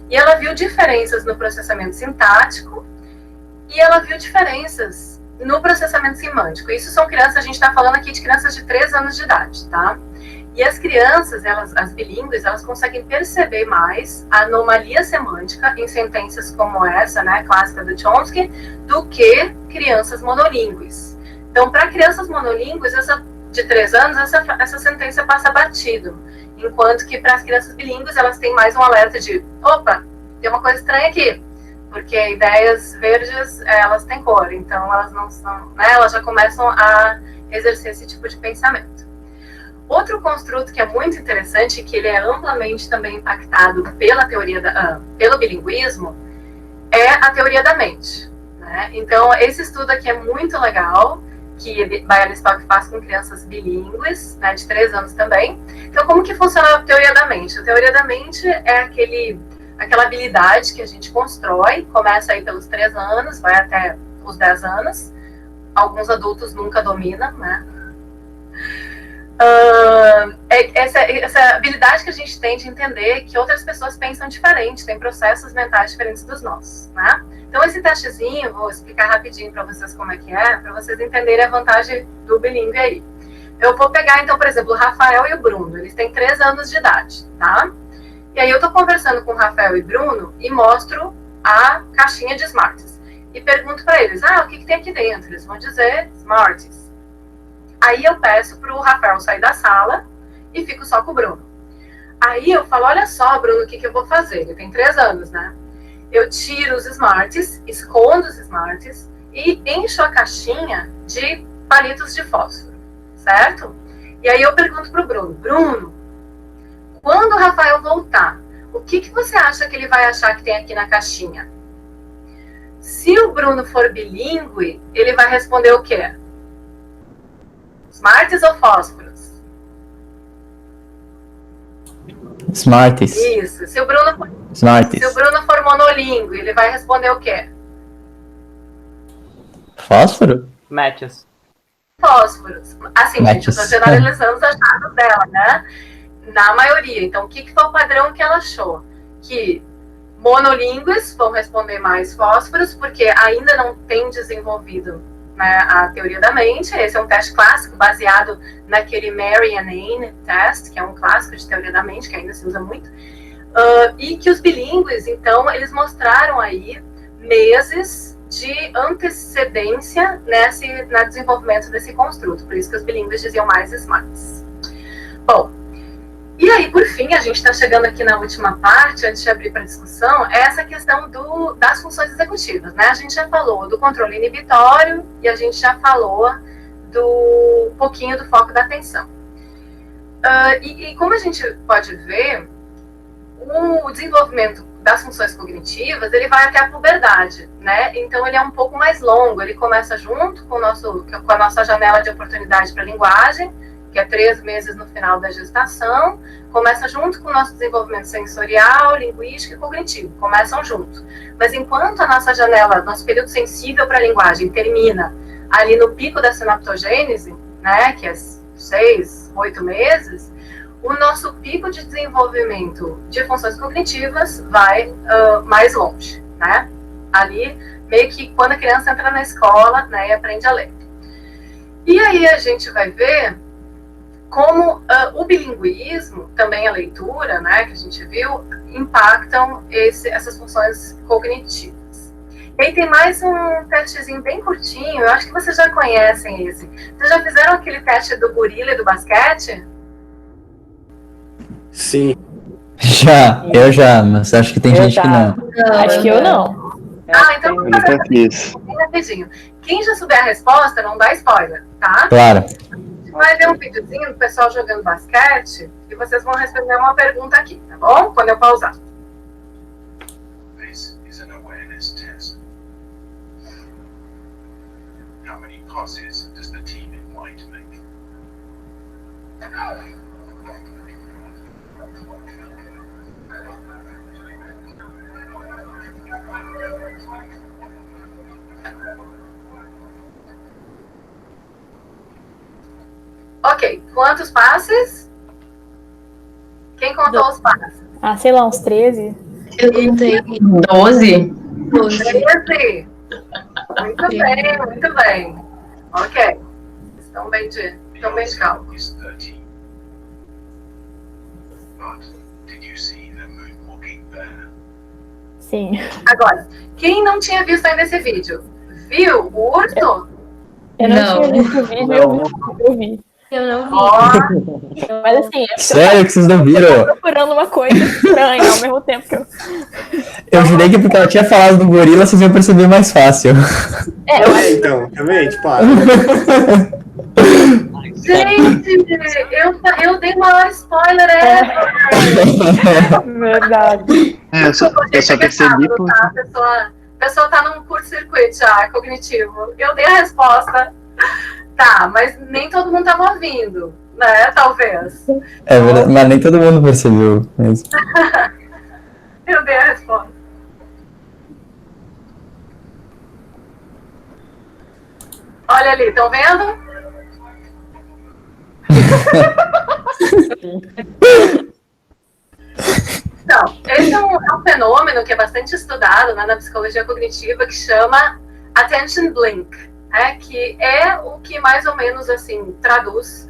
E ela viu diferenças no processamento sintático e ela viu diferenças no processamento semântico. Isso são crianças, a gente está falando aqui de crianças de 3 anos de idade, tá? E as crianças, as bilíngues, elas conseguem perceber mais a anomalia semântica em sentenças como essa, né, clássica do Chomsky, do que crianças monolíngues. Então, para crianças monolíngues, de 3 anos, essa sentença passa batido. Enquanto que para as crianças bilíngues, elas têm mais um alerta de, opa, tem uma coisa estranha aqui. Porque ideias verdes, elas têm cor, então elas não são, né, elas já começam a exercer esse tipo de pensamento. Outro construto que é muito interessante, que ele é amplamente também impactado pela teoria pelo bilinguismo, é a teoria da mente, né? Então, esse estudo aqui é muito legal, que Bialystok faz com crianças bilíngues, né, de 3 anos também. Então, como que funciona a teoria da mente? A teoria da mente é aquele aquela habilidade que a gente constrói, começa aí pelos 3 anos, vai até os 10 anos. Alguns adultos nunca dominam, né? Essa habilidade que a gente tem de entender que outras pessoas pensam diferente, têm processos mentais diferentes dos nossos, né? Então, esse testezinho, vou explicar rapidinho para vocês como é, para vocês entenderem a vantagem do bilíngue aí. Eu vou pegar, então, por exemplo, o Rafael e o Bruno, eles têm 3 anos de idade, tá? E aí eu tô conversando com o Rafael e Bruno e mostro a caixinha de Smarties. E pergunto para eles, o que tem aqui dentro? Eles vão dizer Smarties. Aí eu peço pro Rafael sair da sala e fico só com o Bruno. Aí eu falo, olha só, Bruno, o que eu vou fazer? Ele tem 3 anos, né? Eu tiro os Smarties, escondo os Smarties e encho a caixinha de palitos de fósforo, certo? E aí eu pergunto pro Bruno, Bruno, quando o Rafael voltar, o que você acha que ele vai achar que tem aqui na caixinha? Se o Bruno for bilíngue, ele vai responder o quê? Smarties ou fósforos? Smarties. Isso. Se o Bruno for monolíngue, ele vai responder o quê? Fósforo? Matches. Fósforos. Assim, Matches. gente, eu tô generalizando os achados dela, né? Na maioria. Então, o que foi o padrão que ela achou? Que monolíngues vão responder mais fósforos, porque ainda não tem desenvolvido, né, a teoria da mente. Esse é um teste clássico baseado naquele Mary and Anne test, que é um clássico de teoria da mente, que ainda se usa muito. E que os bilíngues, então, eles mostraram aí meses de antecedência no desenvolvimento desse construto. Por isso que os bilíngues diziam mais smarts. Bom, e aí, por fim, a gente está chegando aqui na última parte, antes de abrir para discussão, é essa questão das funções executivas, né? A gente já falou do controle inibitório e a gente já falou um pouquinho do foco da atenção. E como a gente pode ver, o desenvolvimento das funções cognitivas, ele vai até a puberdade, né? Então, ele é um pouco mais longo, ele começa junto com a nossa janela de oportunidade para a linguagem, que é 3 meses no final da gestação, começa junto com o nosso desenvolvimento sensorial, linguístico e cognitivo, começam junto. Mas enquanto a nossa janela, nosso período sensível para a linguagem termina ali no pico da sinaptogênese, né, que é 6, 8 meses, o nosso pico de desenvolvimento de funções cognitivas vai mais longe, né? Ali, meio que quando a criança entra na escola, né, e aprende a ler. E aí a gente vai ver como o bilinguismo, também a leitura, né, que a gente viu, impactam essas funções cognitivas. E aí tem mais um testezinho bem curtinho, eu acho que vocês já conhecem esse. Vocês já fizeram aquele teste do gorila e do basquete? Sim. Eu já, mas acho que tem gente que não. Acho que eu não. Então vamos fazer bem rapidinho. Quem já souber a resposta, não dá spoiler, tá? Claro. Vai ver um videozinho do pessoal jogando basquete e vocês vão responder uma pergunta aqui, tá bom? Quando eu pausar. This is an awareness test. How many passes does the team in white make? Ok, quantos passes? Quem contou os passes? Sei lá, uns 13. Eu contei 12. 13. Muito bem, muito bem. Ok. Estão bem de cálculo. Is 13. But did you see the moonwalking bear? Sim. Agora, quem não tinha visto ainda esse vídeo? Viu o urso? Eu não tinha visto o vídeo, eu vi. Eu não vi. Mas assim, Sério que vocês não viram? eu tô procurando uma coisa estranha ao mesmo tempo que eu... Eu jurei que porque ela tinha falado do gorila, vocês iam perceber mais fácil. Então, também, tipo, Gente, eu dei o maior spoiler Verdade. Eu só percebi por... tá? A pessoa tá num curto-circuito já, cognitivo. Eu dei a resposta. Tá, mas nem todo mundo tava ouvindo, né? Talvez. É verdade, mas nem todo mundo percebeu mesmo. Eu dei a resposta. Olha ali, estão vendo? Então, esse é um fenômeno que é bastante estudado, né, na psicologia cognitiva, que chama attention blink, que é o que mais ou menos assim traduz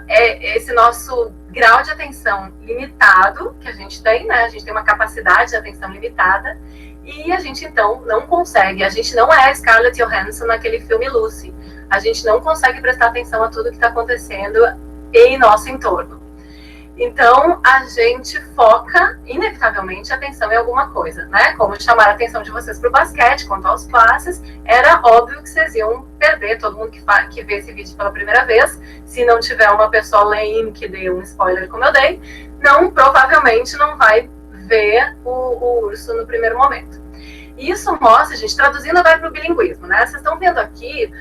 esse nosso grau de atenção limitado que a gente tem, né? A gente tem uma capacidade de atenção limitada e a gente então não consegue, a gente não é Scarlett Johansson naquele filme Lucy, a gente não consegue prestar atenção a tudo que está acontecendo em nosso entorno. Então, a gente foca, inevitavelmente, a atenção em alguma coisa, né? Como chamar a atenção de vocês para o basquete, quanto aos passes, era óbvio que vocês iam perder, todo mundo que vê esse vídeo pela primeira vez, se não tiver uma pessoa lame que dê um spoiler como eu dei, provavelmente não vai ver o urso no primeiro momento. Isso mostra, gente, traduzindo vai para o bilinguismo, né? Vocês estão vendo aqui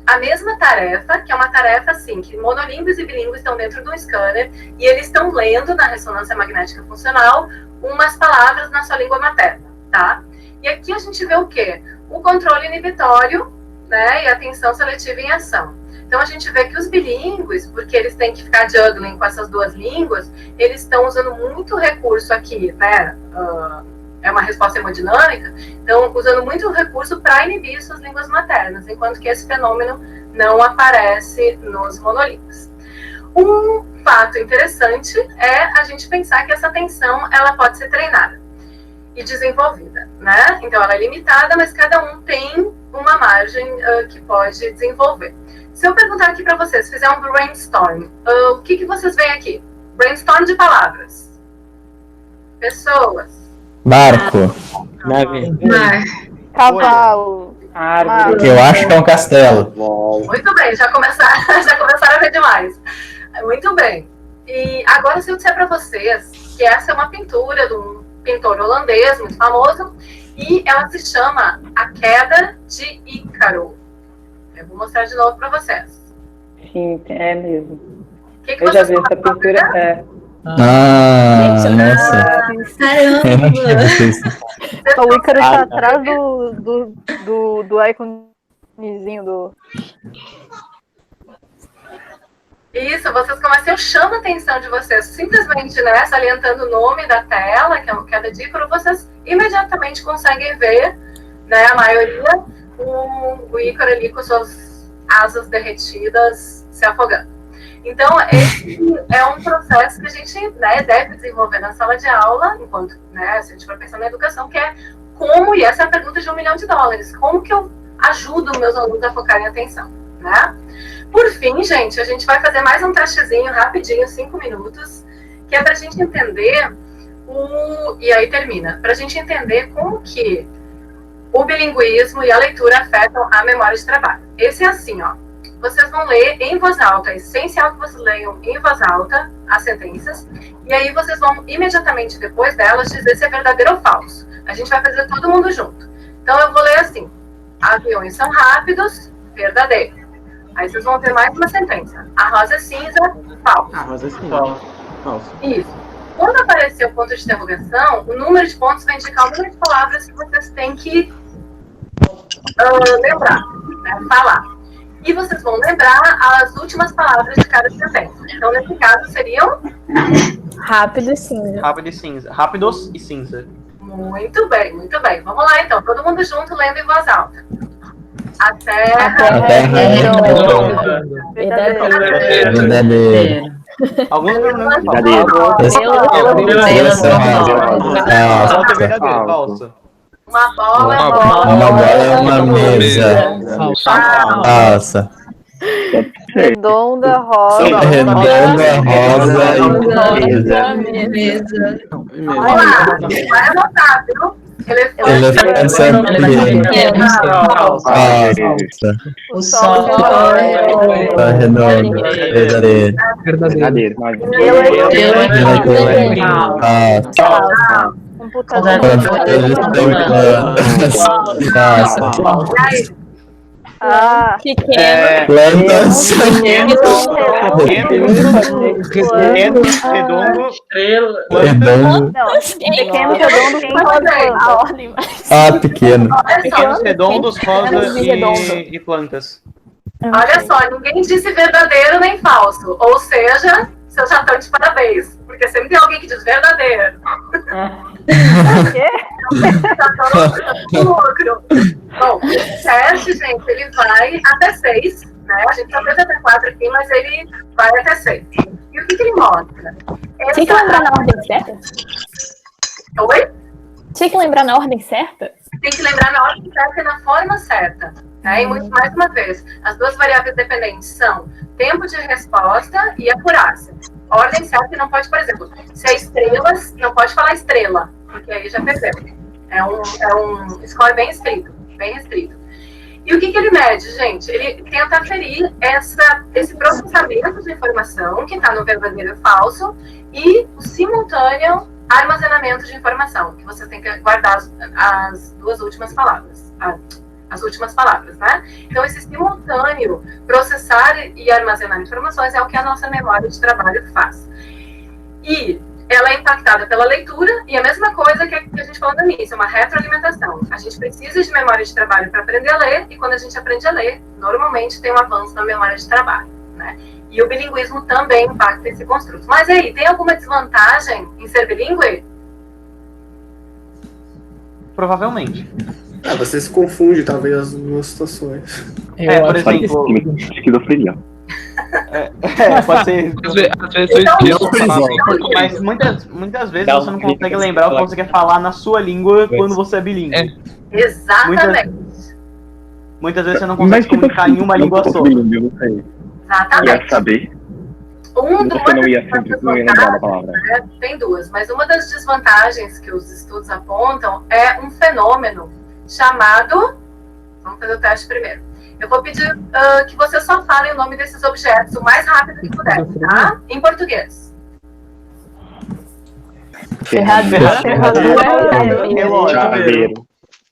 a mesma tarefa, que é uma tarefa assim, que monolíngues e bilíngues estão dentro de um scanner e eles estão lendo na ressonância magnética funcional umas palavras na sua língua materna, tá? E aqui a gente vê o quê? O controle inibitório, né, e a atenção seletiva em ação. Então a gente vê que os bilíngues, porque eles têm que ficar juggling com essas duas línguas, eles estão usando muito recurso aqui, né? É uma resposta hemodinâmica, então usando muito recurso para inibir suas línguas maternas, enquanto que esse fenômeno não aparece nos monolíngues. Um fato interessante é a gente pensar que essa atenção ela pode ser treinada e desenvolvida, né? Então ela é limitada, mas cada um tem uma margem que pode desenvolver. Se eu perguntar aqui para vocês, fizer um brainstorm, o que vocês veem aqui? Brainstorm de palavras. Pessoas. Barco. Nave. Mar. Cavalo. Árvore. Eu acho que é um castelo. Muito bem, já começaram a ver demais. Muito bem. E agora, se eu disser para vocês que essa é uma pintura de um pintor holandês muito famoso, e ela se chama A Queda de Ícaro. Eu vou mostrar de novo para vocês. Sim, é mesmo. Que Eu já vi essa pintura. Nossa. Eu não tinha visto isso. O Ícaro está atrás do íconezinho do... Isso, vocês começam, eu chamo a atenção de vocês, simplesmente, né, salientando o nome da tela, que é uma queda de ícaro, vocês imediatamente conseguem ver, né, a maioria, o ícaro ali com suas asas derretidas se afogando. Então, esse é um processo que a gente, né, deve desenvolver na sala de aula, enquanto, né, se a gente for pensar na educação, que é como, e essa é a pergunta de $1 milhão, como que eu ajudo meus alunos a focarem atenção, né? Por fim, gente, a gente vai fazer mais um testezinho rapidinho, 5 minutos, que é para a gente entender e aí termina, para a gente entender como que o bilinguismo e a leitura afetam a memória de trabalho. Esse é assim, ó. Vocês vão ler em voz alta, é essencial que vocês leiam em voz alta as sentenças, e aí vocês vão imediatamente depois delas dizer se é verdadeiro ou falso. A gente vai fazer todo mundo junto. Então eu vou ler assim: aviões são rápidos, verdadeiro. Aí vocês vão ver mais uma sentença. A rosa é cinza, falso. A rosa é cinza, falso. Isso. Quando aparecer o ponto de interrogação, o número de pontos vai indicar o número de palavras que vocês têm que lembrar, né, falar. E vocês vão lembrar as últimas palavras de cada sentença. Então, nesse caso, seriam... Rápido e cinza. Rápido e cinza. Rápidos e cinza. Muito bem, muito bem. Vamos lá, então. Todo mundo junto, lendo em voz alta. A Terra é redonda. Verdadeiro. Alguns pronomes Verdadeiro. Falso. Uma bola Uma bola é uma mesa. Falsa. Redonda, rosa. Redonda, rosa e Mesa. Vamos lá. Vai anotar, viu? elefante pequeno. Falsa. O sol Tá redondo. Verdadeiro. Verdadeiro. Falsa. Computador. Falsa. Pequeno. Plantas. Redondo, Redondo. Pequeno, redondo, a ordem, mas... Ah, pequeno. Olha pequenos, só, redondos, rosas Redondo. e plantas. olha só, ninguém disse verdadeiro nem falso. Ou seja, vocês já estão de parabéns. Porque sempre tem alguém que diz verdadeiro. No lucro. Bom, esse teste, gente, ele vai até 6, né? A gente só fez até 4 aqui, mas ele vai até 6. E o que ele mostra? Tinha que lembrar na ordem certa? Oi? Tinha que lembrar na ordem certa? Tem que lembrar na ordem certa e na forma certa. Né? E muito mais uma vez, as duas variáveis dependentes são tempo de resposta e acurácia. Ordem certa não pode, por exemplo, se é estrelas, não pode falar estrela, porque aí já perdeu. É um score bem restrito, bem restrito. E o que ele mede, gente? Ele tenta aferir esse processamento de informação que está no verdadeiro e falso e o simultâneo armazenamento de informação, que você tem que guardar as duas últimas palavras. As últimas palavras, né? Então, esse simultâneo processar e armazenar informações é o que a nossa memória de trabalho faz. E ela é impactada pela leitura, e a mesma coisa que a gente falou no início, uma retroalimentação. A gente precisa de memória de trabalho para aprender a ler, e quando a gente aprende a ler, normalmente tem um avanço na memória de trabalho, né? E o bilinguismo também impacta esse construto. Mas aí, tem alguma desvantagem em ser bilíngue? Provavelmente. Você se confunde, talvez, as duas situações. Por exemplo... Esquizofrenia. Pode ser... Às vezes Mas muitas vezes você não consegue lembrar o que você quer falar na sua língua quando você é bilíngue. Exatamente. Muitas vezes você não consegue comunicar em uma língua só. Exatamente. Ia saber. Você não ia lembrar da palavra. Né, tem duas, mas uma das desvantagens que os estudos apontam é um fenômeno chamado... Vamos fazer o teste primeiro. Eu vou pedir que você só fale o nome desses objetos o mais rápido que puder, tá? Em português. Chaveiro.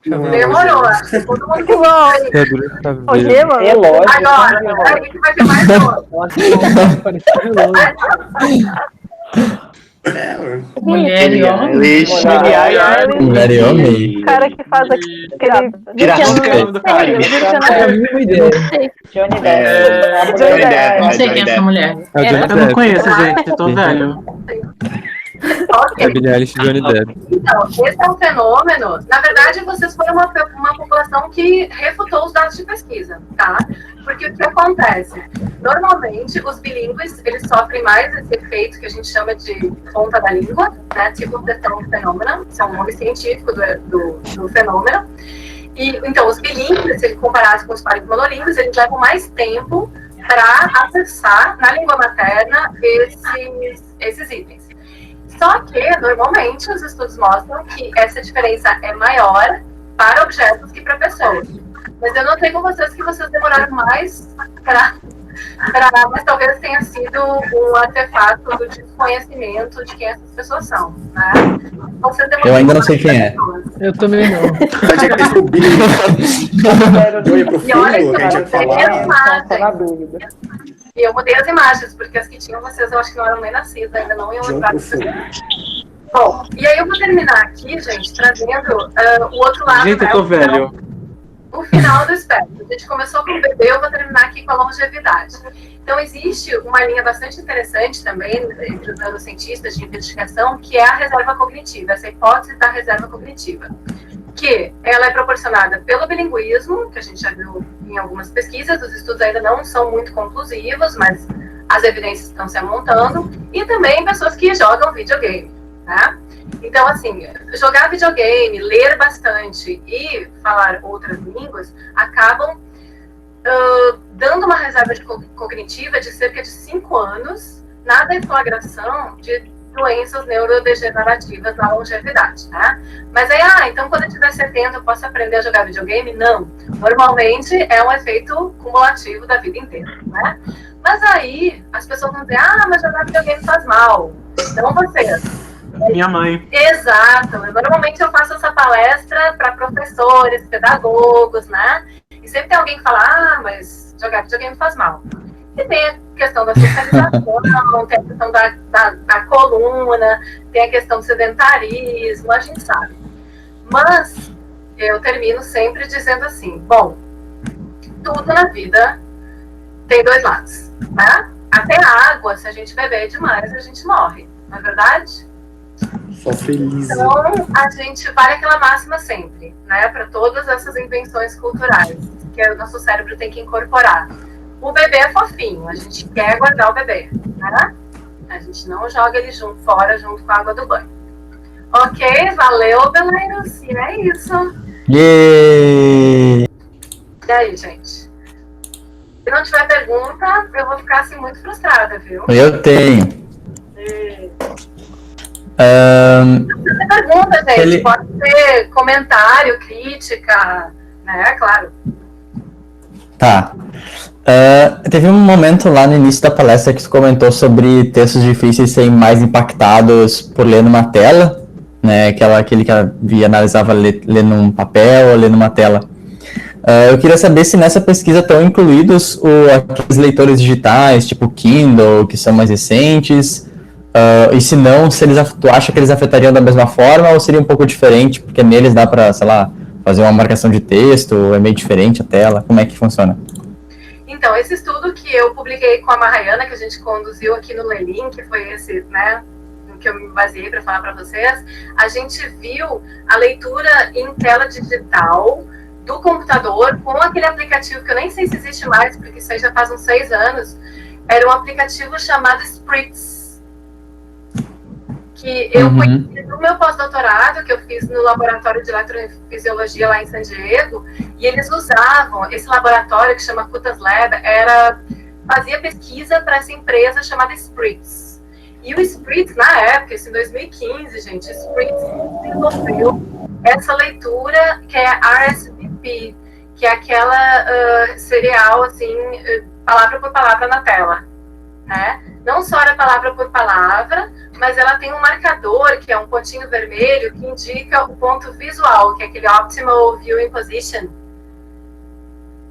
Demorou. Todo mundo que Relógio. Agora, aí que vai ter mais Mulher e homem. Mulher e homem. O cara que faz aquele... Tiração do Caribe. Johnny Não Depp. sei quem é essa mulher. Eu não conheço, gente. Eu tô velho. Ok. É Billie Eilish e Johnny Depp. Então, esse é um fenômeno. Na verdade, vocês foram uma população que refutou os dados de pesquisa, tá? Porque o que acontece? Normalmente, os bilíngues, eles sofrem mais esse efeito que a gente chama de ponta da língua, né? Tipo questão do fenômeno. Isso é um nome científico do fenômeno. E, então, os bilíngues, se comparados com os pares monolíngues, eles levam mais tempo para acessar na língua materna esses itens. Só que, normalmente, os estudos mostram que essa diferença é maior para objetos que para pessoas. Mas eu notei com vocês que vocês demoraram mais mas talvez tenha sido um artefato do desconhecimento de quem essas pessoas são, né? Eu ainda não sei quem é. Eu também não. Mas é que esse E olha que que a gente ia eu mudei falar. as imagens. E eu mudei as imagens, porque as que tinham vocês eu acho que não eram nem nascidas, ainda não iam lembrar disso. Bom, e aí eu vou terminar aqui, gente, trazendo o outro lado. Gente, eu tô velho. O final do espectro. A gente começou com o bebê, eu vou terminar aqui com a longevidade. Então, existe uma linha bastante interessante também entre os neurocientistas de investigação, que é a reserva cognitiva, essa hipótese da reserva cognitiva. Que ela é proporcionada pelo bilinguismo, que a gente já viu em algumas pesquisas, os estudos ainda não são muito conclusivos, mas as evidências estão se amontando, e também pessoas que jogam videogame, tá? Então, assim, jogar videogame, ler bastante e falar outras línguas acabam dando uma reserva cognitiva de cerca de 5 anos na deflagração de doenças neurodegenerativas na longevidade, tá? Mas aí, então quando eu tiver 70 eu posso aprender a jogar videogame? Não. Normalmente é um efeito cumulativo da vida inteira, né? Mas aí as pessoas vão dizer, mas jogar videogame faz mal. Então vocês... Minha mãe. Exato. Normalmente eu faço essa palestra para professores, pedagogos, né? E E sempre tem alguém que fala, mas jogar videogame faz mal. E tem a questão da socialização, tem a questão da coluna, tem a questão do sedentarismo, a gente sabe. Mas eu termino sempre dizendo assim, bom, tudo na vida tem dois lados, né? Até a água, se a gente beber demais, a gente morre, não é verdade? Só feliz. Então, a gente vale aquela máxima sempre, né? Para todas essas invenções culturais que o nosso cérebro tem que incorporar. O bebê é fofinho, a gente quer guardar o bebê, né? A gente não joga ele fora junto com a água do banho. Ok, valeu, beleiros, e é isso. Yeah. E aí, gente? Se não tiver pergunta, eu vou ficar assim muito frustrada, viu? Eu tenho. Não tem pergunta, gente. Pode ser comentário, crítica, né? Claro. Tá. Teve um momento lá no início da palestra que você comentou sobre textos difíceis serem mais impactados por ler numa tela, né? Aquele que analisava ler num papel ou ler numa tela. Eu queria saber se nessa pesquisa estão incluídos aqueles leitores digitais, tipo Kindle, que são mais recentes, e se não, se tu acha que eles afetariam da mesma forma ou seria um pouco diferente, porque neles dá para, sei lá, fazer uma marcação de texto, é meio diferente a tela, como é que funciona? Então, esse estudo que eu publiquei com a Mahayana, que a gente conduziu aqui no Lelim, que foi esse, né, que eu me baseei para falar para vocês, a gente viu a leitura em tela digital do computador com aquele aplicativo que eu nem sei se existe mais, porque isso aí já faz uns 6 anos, era um aplicativo chamado Spritz, que eu conheci no meu pós-doutorado, que eu fiz no laboratório de eletrofisiologia lá em San Diego, e eles usavam esse laboratório que chama Kutas Lab, fazia pesquisa para essa empresa chamada Spritz. E o Spritz, na época, isso em 2015, gente, Spritz desenvolveu essa leitura que é RSVP, que é aquela serial, assim, palavra por palavra na tela, né? Não só era palavra por palavra, mas ela tem um marcador, que é um pontinho vermelho, que indica o ponto visual, que é aquele Optimal Viewing Position.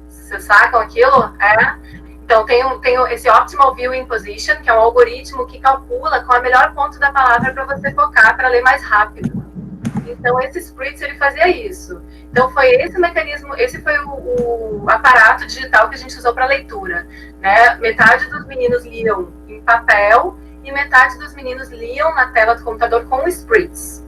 Vocês sacam aquilo? Então, tem esse Optimal Viewing Position, que é um algoritmo que calcula qual é o melhor ponto da palavra para você focar, para ler mais rápido. Então, esse Spritz, ele fazia isso. Então, foi esse mecanismo, esse foi o aparato digital que a gente usou para leitura, né? Metade dos meninos liam em papel e metade dos meninos liam na tela do computador com o Spritz.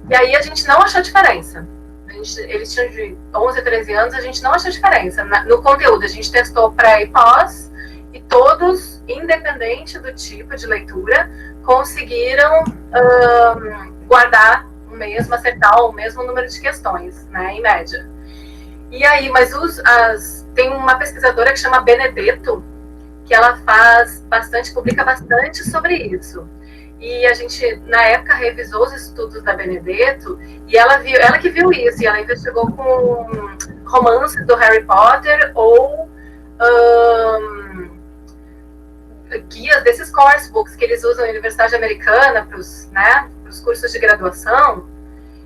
E aí a gente não achou diferença. Eles tinham de 11 a 13 anos, a gente não achou diferença. No conteúdo, a gente testou pré e pós, e todos, independente do tipo de leitura, conseguiram guardar acertar o mesmo número de questões, né, em média. E aí, mas tem uma pesquisadora que chama Benedetto, que ela publica bastante sobre isso. E a gente, na época, revisou os estudos da Benedetto, e ela que viu isso, e ela investigou com romances do Harry Potter ou guias desses course books que eles usam na Universidade Americana para os cursos de graduação.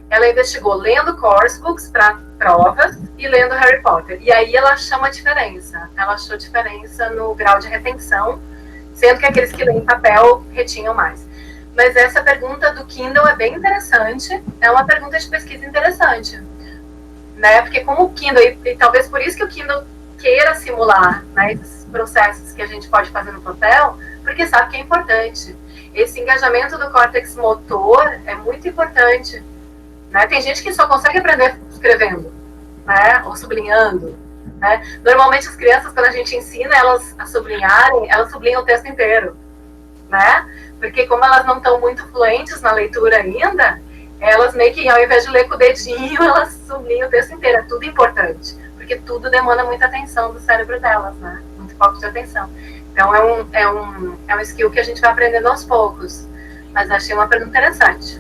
Ela investigou lendo course books para provas e lendo Harry Potter. E aí ela chama a diferença. Ela achou diferença no grau de retenção, sendo que aqueles que leem em papel retinham mais. Mas essa pergunta do Kindle é bem interessante, é uma pergunta de pesquisa interessante, né? Porque como o Kindle, e talvez por isso que o Kindle queira simular, né, esses processos que a gente pode fazer no papel, porque sabe que é importante. Esse engajamento do córtex motor é muito importante, né? Tem gente que só consegue aprender escrevendo, né, ou sublinhando, né? Normalmente as crianças, quando a gente ensina elas a sublinharem, elas sublinham o texto inteiro, né? Porque como elas não estão muito fluentes na leitura ainda, elas meio que, ao invés de ler com o dedinho, elas sublinham o texto inteiro. É tudo importante, porque tudo demanda muita atenção do cérebro delas, né? Muito foco de atenção. Então é um skill que a gente vai aprendendo aos poucos. Mas achei uma pergunta interessante.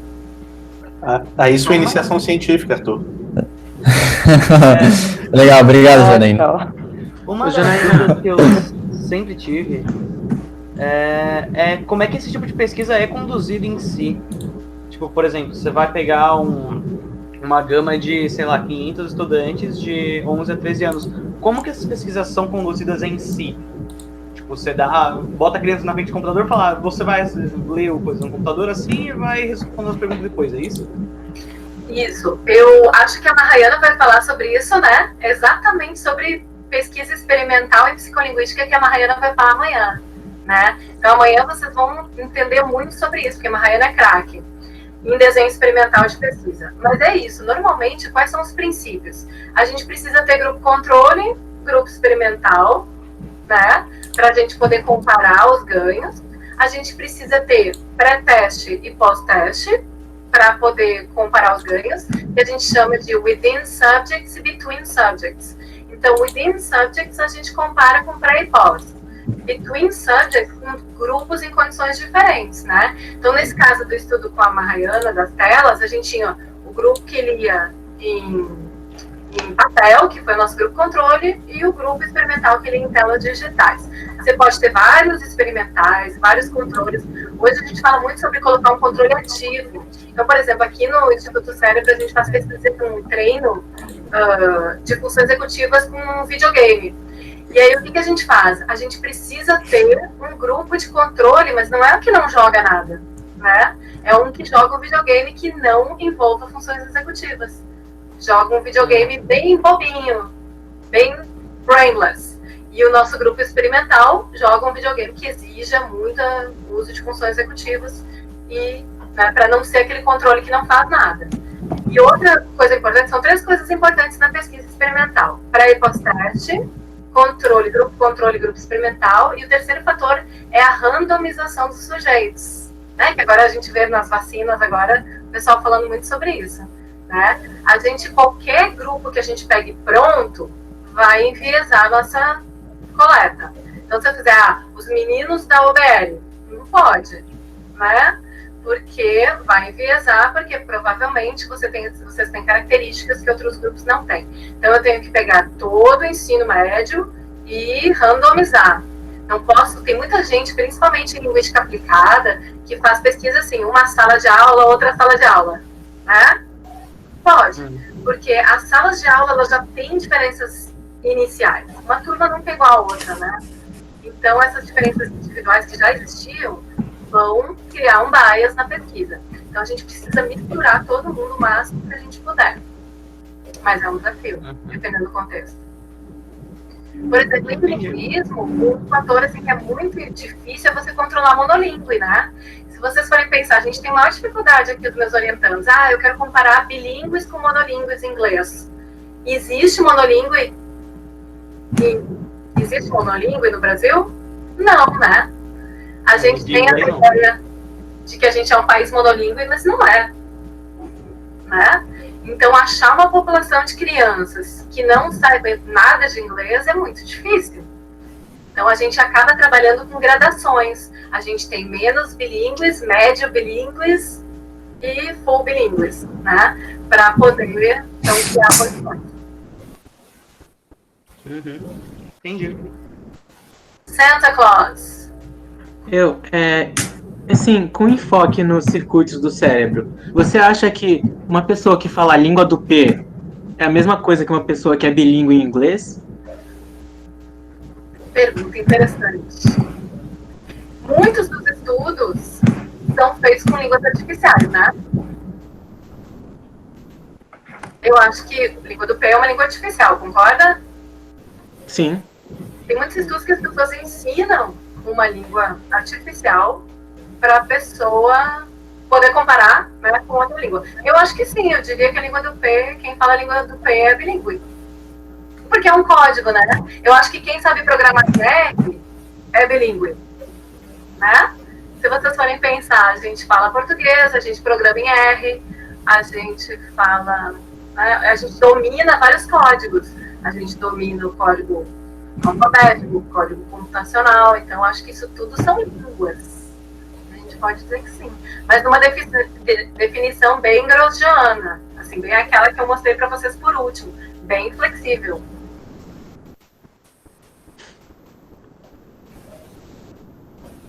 Aí sua iniciação científica, Arthur. Legal, obrigado, Janaína. Uma das dúvidas que eu sempre tive é como é que esse tipo de pesquisa é conduzido em si. Tipo, por exemplo, você vai pegar uma gama de, sei lá, 500 estudantes de 11 a 13 anos. como que essas pesquisas são conduzidas em si? Tipo, você bota a criança na frente do computador e fala, você vai ler o coisa no computador assim e vai responder as perguntas depois, é isso? Isso. Eu acho que a Mahayana vai falar sobre isso, né? Exatamente sobre pesquisa experimental em psicolinguística que a Mahayana vai falar amanhã, né? Então amanhã vocês vão entender muito sobre isso, porque a Mahayana é craque em desenho experimental de pesquisa. Mas é isso. Normalmente, quais são os princípios? A gente precisa ter grupo controle, grupo experimental, né? Para a gente poder comparar os ganhos. A gente precisa ter pré-teste e pós-teste para poder comparar os ganhos, que a gente chama de within subjects e between subjects. Então, within subjects a gente compara com pré e pós. Between subjects com grupos em condições diferentes, né? Então, nesse caso do estudo com a Mahayana das telas, a gente tinha o grupo que lia em papel, que foi o nosso grupo controle, e o grupo experimental que lia em telas digitais. Você pode ter vários experimentais, vários controles. Hoje a gente fala muito sobre colocar um controle ativo. Então, por exemplo, aqui no Instituto Cérebro, a gente faz pesquisa com um treino de funções executivas com um videogame. E aí, o que a gente faz? A gente precisa ter um grupo de controle, mas não é o que não joga nada, né? É um que joga um videogame que não envolva funções executivas. Joga um videogame bem bobinho, bem brainless. E o nosso grupo experimental joga um videogame que exija muito uso de funções executivas e, né, para não ser aquele controle que não faz nada. E outra coisa importante, são 3 coisas importantes na pesquisa experimental. Pré e pós-teste, grupo experimental, e o terceiro fator é a randomização dos sujeitos, né? Que agora a gente vê nas vacinas, agora o pessoal falando muito sobre isso, né? Qualquer grupo que a gente pegue pronto, vai enviesar a nossa coleta. Então, se eu fizer, os meninos da OBL, não pode, né? Porque vai enviesar, porque provavelmente vocês têm características que outros grupos não têm. Então, eu tenho que pegar todo o ensino médio e randomizar. Não posso, tem muita gente, principalmente em linguística aplicada, que faz pesquisa assim, uma sala de aula, outra sala de aula, né? Pode, porque as salas de aula elas já têm diferenças iniciais. Uma turma não tem igual a outra, né? Então, essas diferenças individuais que já existiam vão criar um bias na pesquisa. Então, a gente precisa misturar todo mundo o máximo que a gente puder. Mas é um desafio, dependendo do contexto. Por exemplo, em linguismo, um fator assim, que é muito difícil é você controlar monolíngue, né? Se vocês forem pensar, a gente tem maior dificuldade aqui dos meus orientandos. Eu quero comparar bilíngues com monolíngues em inglês. Existe monolíngue? Existe monolíngue no Brasil? Não, né? A gente tem a ideia de que a gente é um país monolíngue, mas não é, né? Então, achar uma população de crianças que não saibam nada de inglês é muito difícil. Então, a gente acaba trabalhando com gradações. A gente tem menos bilíngues, médio bilíngues e full bilíngues, né? Para poder, então, criar condições. Entendi. Santa Claus. Assim, com enfoque nos circuitos do cérebro, você acha que uma pessoa que fala a língua do P é a mesma coisa que uma pessoa que é bilíngue em inglês? Pergunta interessante. Muitos dos estudos são feitos com línguas artificiais, né? Eu acho que a língua do P é uma língua artificial, concorda? Sim. Tem muitos estudos que as pessoas ensinam uma língua artificial para a pessoa poder comparar, né, com outra língua. Eu acho que sim, eu diria que a língua do P, quem fala a língua do P é bilíngue. Porque é um código, né? Eu acho que quem sabe programar em R é bilíngue, né? Se vocês forem pensar, a gente fala português, a gente programa em R, a gente fala, né, a gente domina vários códigos. A gente domina o código alfabético, o código computacional, então acho que isso tudo são línguas. A gente pode dizer que sim. Mas numa definição bem grosjeana, assim, bem aquela que eu mostrei para vocês por último, bem flexível.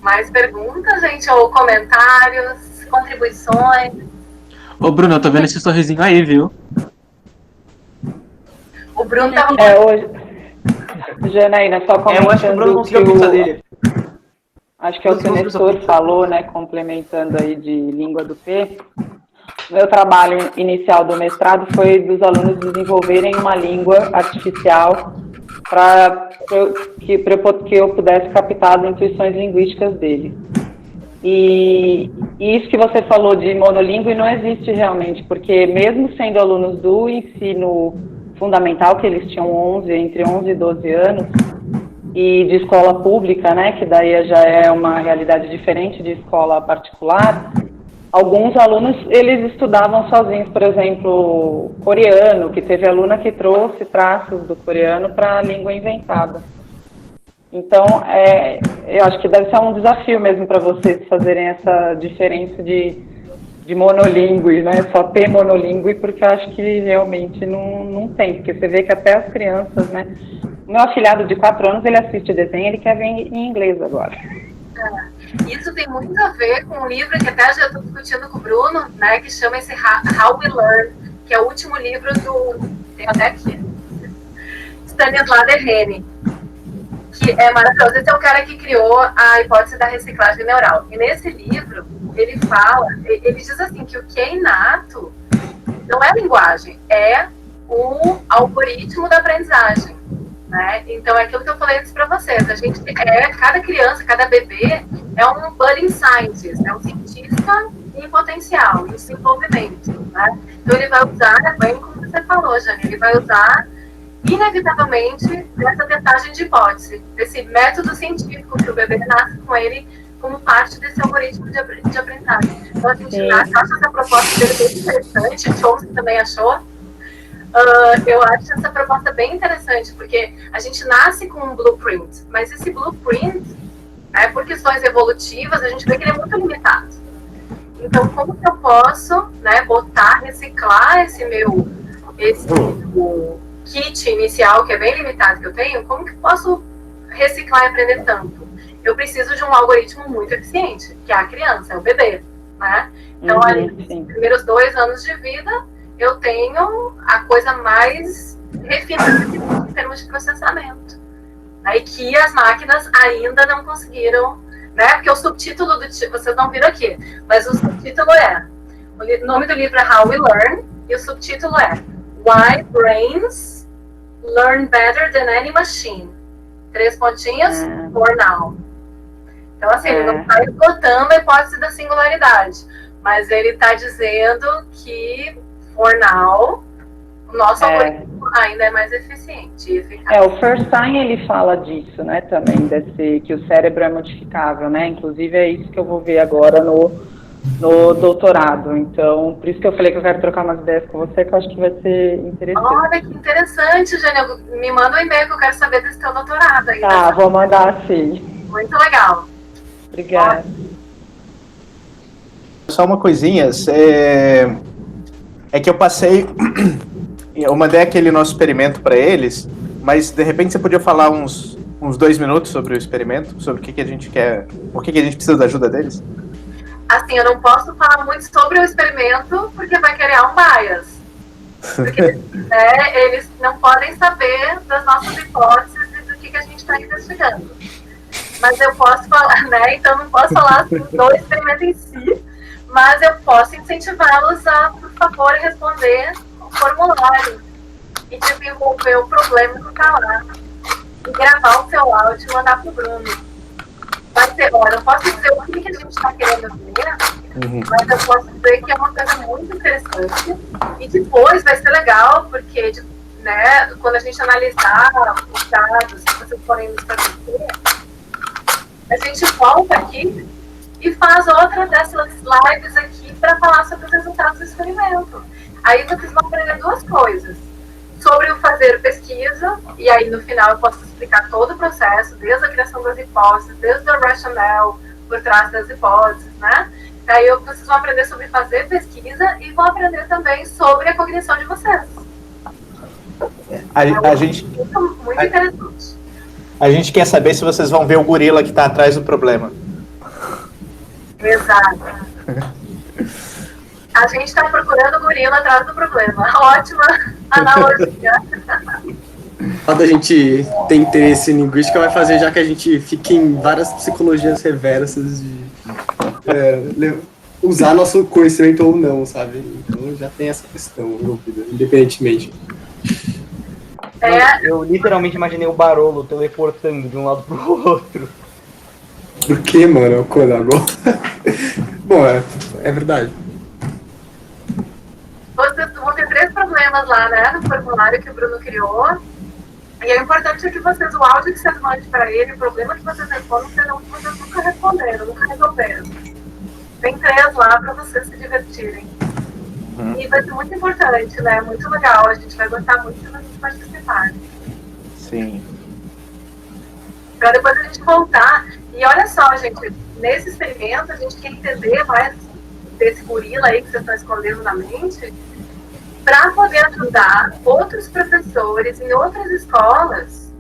Mais perguntas, gente? Ou comentários, contribuições? Ô, Bruno, eu tô vendo esse sorrisinho aí, viu? O Bruno tava... Hoje Janaína, só Eu acho que o Bruno comentando conseguiu a pizza dele. acho que é o que o Nestor falou, né, complementando aí de língua do P. Meu trabalho inicial do mestrado foi dos alunos desenvolverem uma língua artificial para que eu pudesse captar as intuições linguísticas dele. E isso que você falou de monolíngue não existe realmente, porque mesmo sendo alunos do ensino fundamental, que eles tinham entre 11 e 12 anos, e de escola pública, né, que daí já é uma realidade diferente de escola particular, alguns alunos, eles estudavam sozinhos, por exemplo, coreano, que teve aluna que trouxe traços do coreano para a língua inventada. Então, eu acho que deve ser um desafio mesmo para vocês fazerem essa diferença de monolíngue, né? Só ter monolíngue, porque eu acho que realmente não tem, porque você vê que até as crianças, né? O meu afilhado de 4 anos, ele assiste desenho, ele quer ver em inglês agora. Isso tem muito a ver com um livro que até já estou discutindo com o Bruno, né? Que chama esse How We Learn, que é o último livro tem até aqui, Stanisław Dehaene, que é maravilhoso. Esse é o cara que criou a hipótese da reciclagem neural. E nesse livro, ele diz assim, que o que é inato não é a linguagem, é o algoritmo da aprendizagem, né? Então, é aquilo que eu falei antes para vocês. Cada criança, cada bebê é um budding scientist, é um cientista em potencial, em desenvolvimento, né? Então, ele vai usar, bem como você falou, Jane, ele vai usar inevitavelmente essa testagem de hipótese, desse método científico que o bebê nasce com ele como parte desse algoritmo de aprendizagem. Então, a gente acha essa proposta dele bem interessante, o Chomsky também achou. Eu acho essa proposta bem interessante, porque a gente nasce com um blueprint, mas esse blueprint, por questões evolutivas, a gente vê que ele é muito limitado. Então, como que eu posso, né, reciclar esse meu kit inicial, que é bem limitado que eu tenho, como que eu posso reciclar e aprender tanto? Eu preciso de um algoritmo muito eficiente, que é a criança, é o bebê, né? Então, ali, nos primeiros 2 anos de vida, eu tenho a coisa mais refinada em termos de processamento. Aí que as máquinas ainda não conseguiram, né? Porque o subtítulo vocês não viram aqui, mas o subtítulo o nome do livro é How We Learn, e o subtítulo é Why Brains Learn Better Than Any Machine. 3 pontinhos, for now. Então, assim, ele não está esgotando a hipótese da singularidade, mas ele está dizendo que, for now, o nosso algoritmo ainda é mais eficiente e eficaz. O Feuerstein, ele fala disso, né, também, que o cérebro é modificável, né? Inclusive, é isso que eu vou ver agora no doutorado. Então, por isso que eu falei que eu quero trocar umas ideias com você, que eu acho que vai ser interessante. Olha, que interessante, Jânio. Me manda um e-mail que eu quero saber desse teu doutorado aí. Tá, vou mandar sim. Muito legal. Obrigada. Só uma coisinha, é que eu mandei aquele nosso experimento para eles, mas de repente você podia falar uns 2 minutos sobre o experimento, sobre o que a gente quer, por que a gente precisa da ajuda deles? Assim, eu não posso falar muito sobre o experimento, porque vai criar um bias. Porque eles não podem saber das nossas hipóteses e do que a gente está investigando. Mas eu posso falar, né? Então, não posso falar assim, do experimento em si, mas eu posso incentivá-los a, por favor, responder o formulário e desenvolver o problema que está lá. E gravar o seu áudio e mandar para o Bruno. Vai ser, olha, eu não posso dizer o que a gente está querendo ver, mas eu posso dizer que é uma coisa muito interessante. E depois vai ser legal, porque, né, quando a gente analisar os dados que vocês forem nos fornecer, a gente volta aqui e faz outra dessas lives aqui para falar sobre os resultados do experimento. Aí vocês vão aprender 2 coisas. Sobre o fazer pesquisa, e aí no final eu posso explicar todo o processo, desde a criação das hipóteses, desde o rationale por trás das hipóteses, né? Aí vocês vão aprender sobre fazer pesquisa e vão aprender também sobre a cognição de vocês. A gente, muito interessante. A gente quer saber se vocês vão ver o gorila que está atrás do problema. Exato. A gente está procurando o gorila atrás do problema. Ótima analogia. Quando a gente tem interesse em linguística, vai fazer já que a gente fica em várias psicologias reversas de usar nosso conhecimento ou não, sabe? Então já tem essa questão envolvida, independentemente. Eu literalmente imaginei o Barolo teleportando de um lado pro outro. Por que, mano? Quando agora? Bom, é verdade. Vocês vão ter 3 problemas lá, né, no formulário que o Bruno criou. E o importante é que vocês, o áudio que vocês mandem para ele, o problema que vocês respondem, vocês nunca responderam, nunca resolveram. Tem 3 lá para vocês se divertirem. E vai ser muito importante, né? Muito legal. A gente vai gostar muito de vocês participarem. Sim. Para depois a gente voltar. E olha só, gente, nesse experimento a gente quer entender mais desse gorila aí que vocês estão escondendo na mente, para poder ajudar outros professores em outras escolas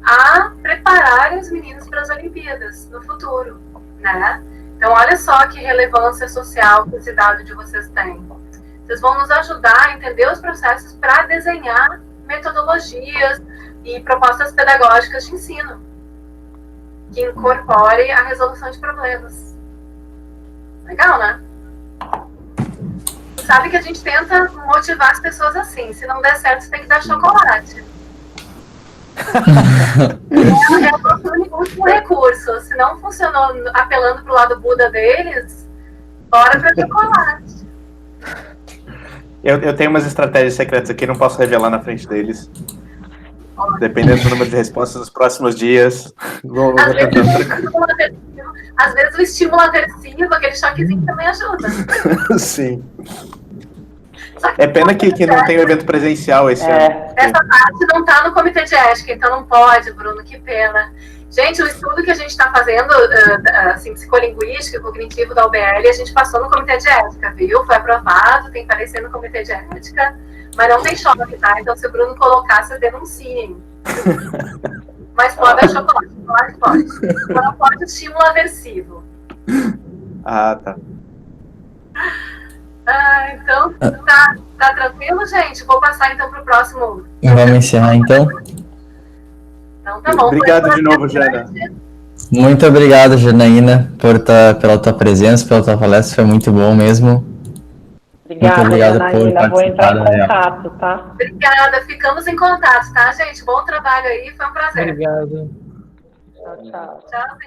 a prepararem os meninos para as Olimpíadas no futuro, né? Então, olha só que relevância social que esse dado de vocês tem. Vocês vão nos ajudar a entender os processos para desenhar metodologias e propostas pedagógicas de ensino que incorporem a resolução de problemas. Legal, né? Sabe que a gente tenta motivar as pessoas assim. Se não der certo, você tem que dar chocolate. É o nosso último recurso. Se não funcionou apelando pro lado Buda deles, bora pra chocolate. Eu tenho umas estratégias secretas aqui, não posso revelar na frente deles. Dependendo do número de respostas nos próximos dias. Às vezes o estímulo aversivo, aquele choquezinho também ajuda. Sim. É pena que não tem o evento presencial esse ano. Essa parte não está no comitê de ética, então não pode, Bruno, que pena. Gente, o estudo que a gente está fazendo, assim, psicolinguístico e cognitivo da UBL, a gente passou no comitê de ética, viu? Foi aprovado, tem que aparecer no comitê de ética, mas não tem choque, tá? Então, se o Bruno colocar, vocês denunciem. Mas pode dar chocolate, pode. Mas não pode estímulo aversivo. Ah, tá. Então, tá tranquilo, gente? Vou passar, então, para o próximo. Vamos encerrar, então. Então, tá bom. Obrigado de novo, Jana. Muito obrigado, Janaína, pela tua presença, pela tua palestra. Foi muito bom mesmo. Obrigada, Janaína. Vou entrar em contato, tá? Obrigada. Ficamos em contato, tá, gente? Bom trabalho aí. Foi um prazer. Obrigado. Tchau, tchau. Tchau,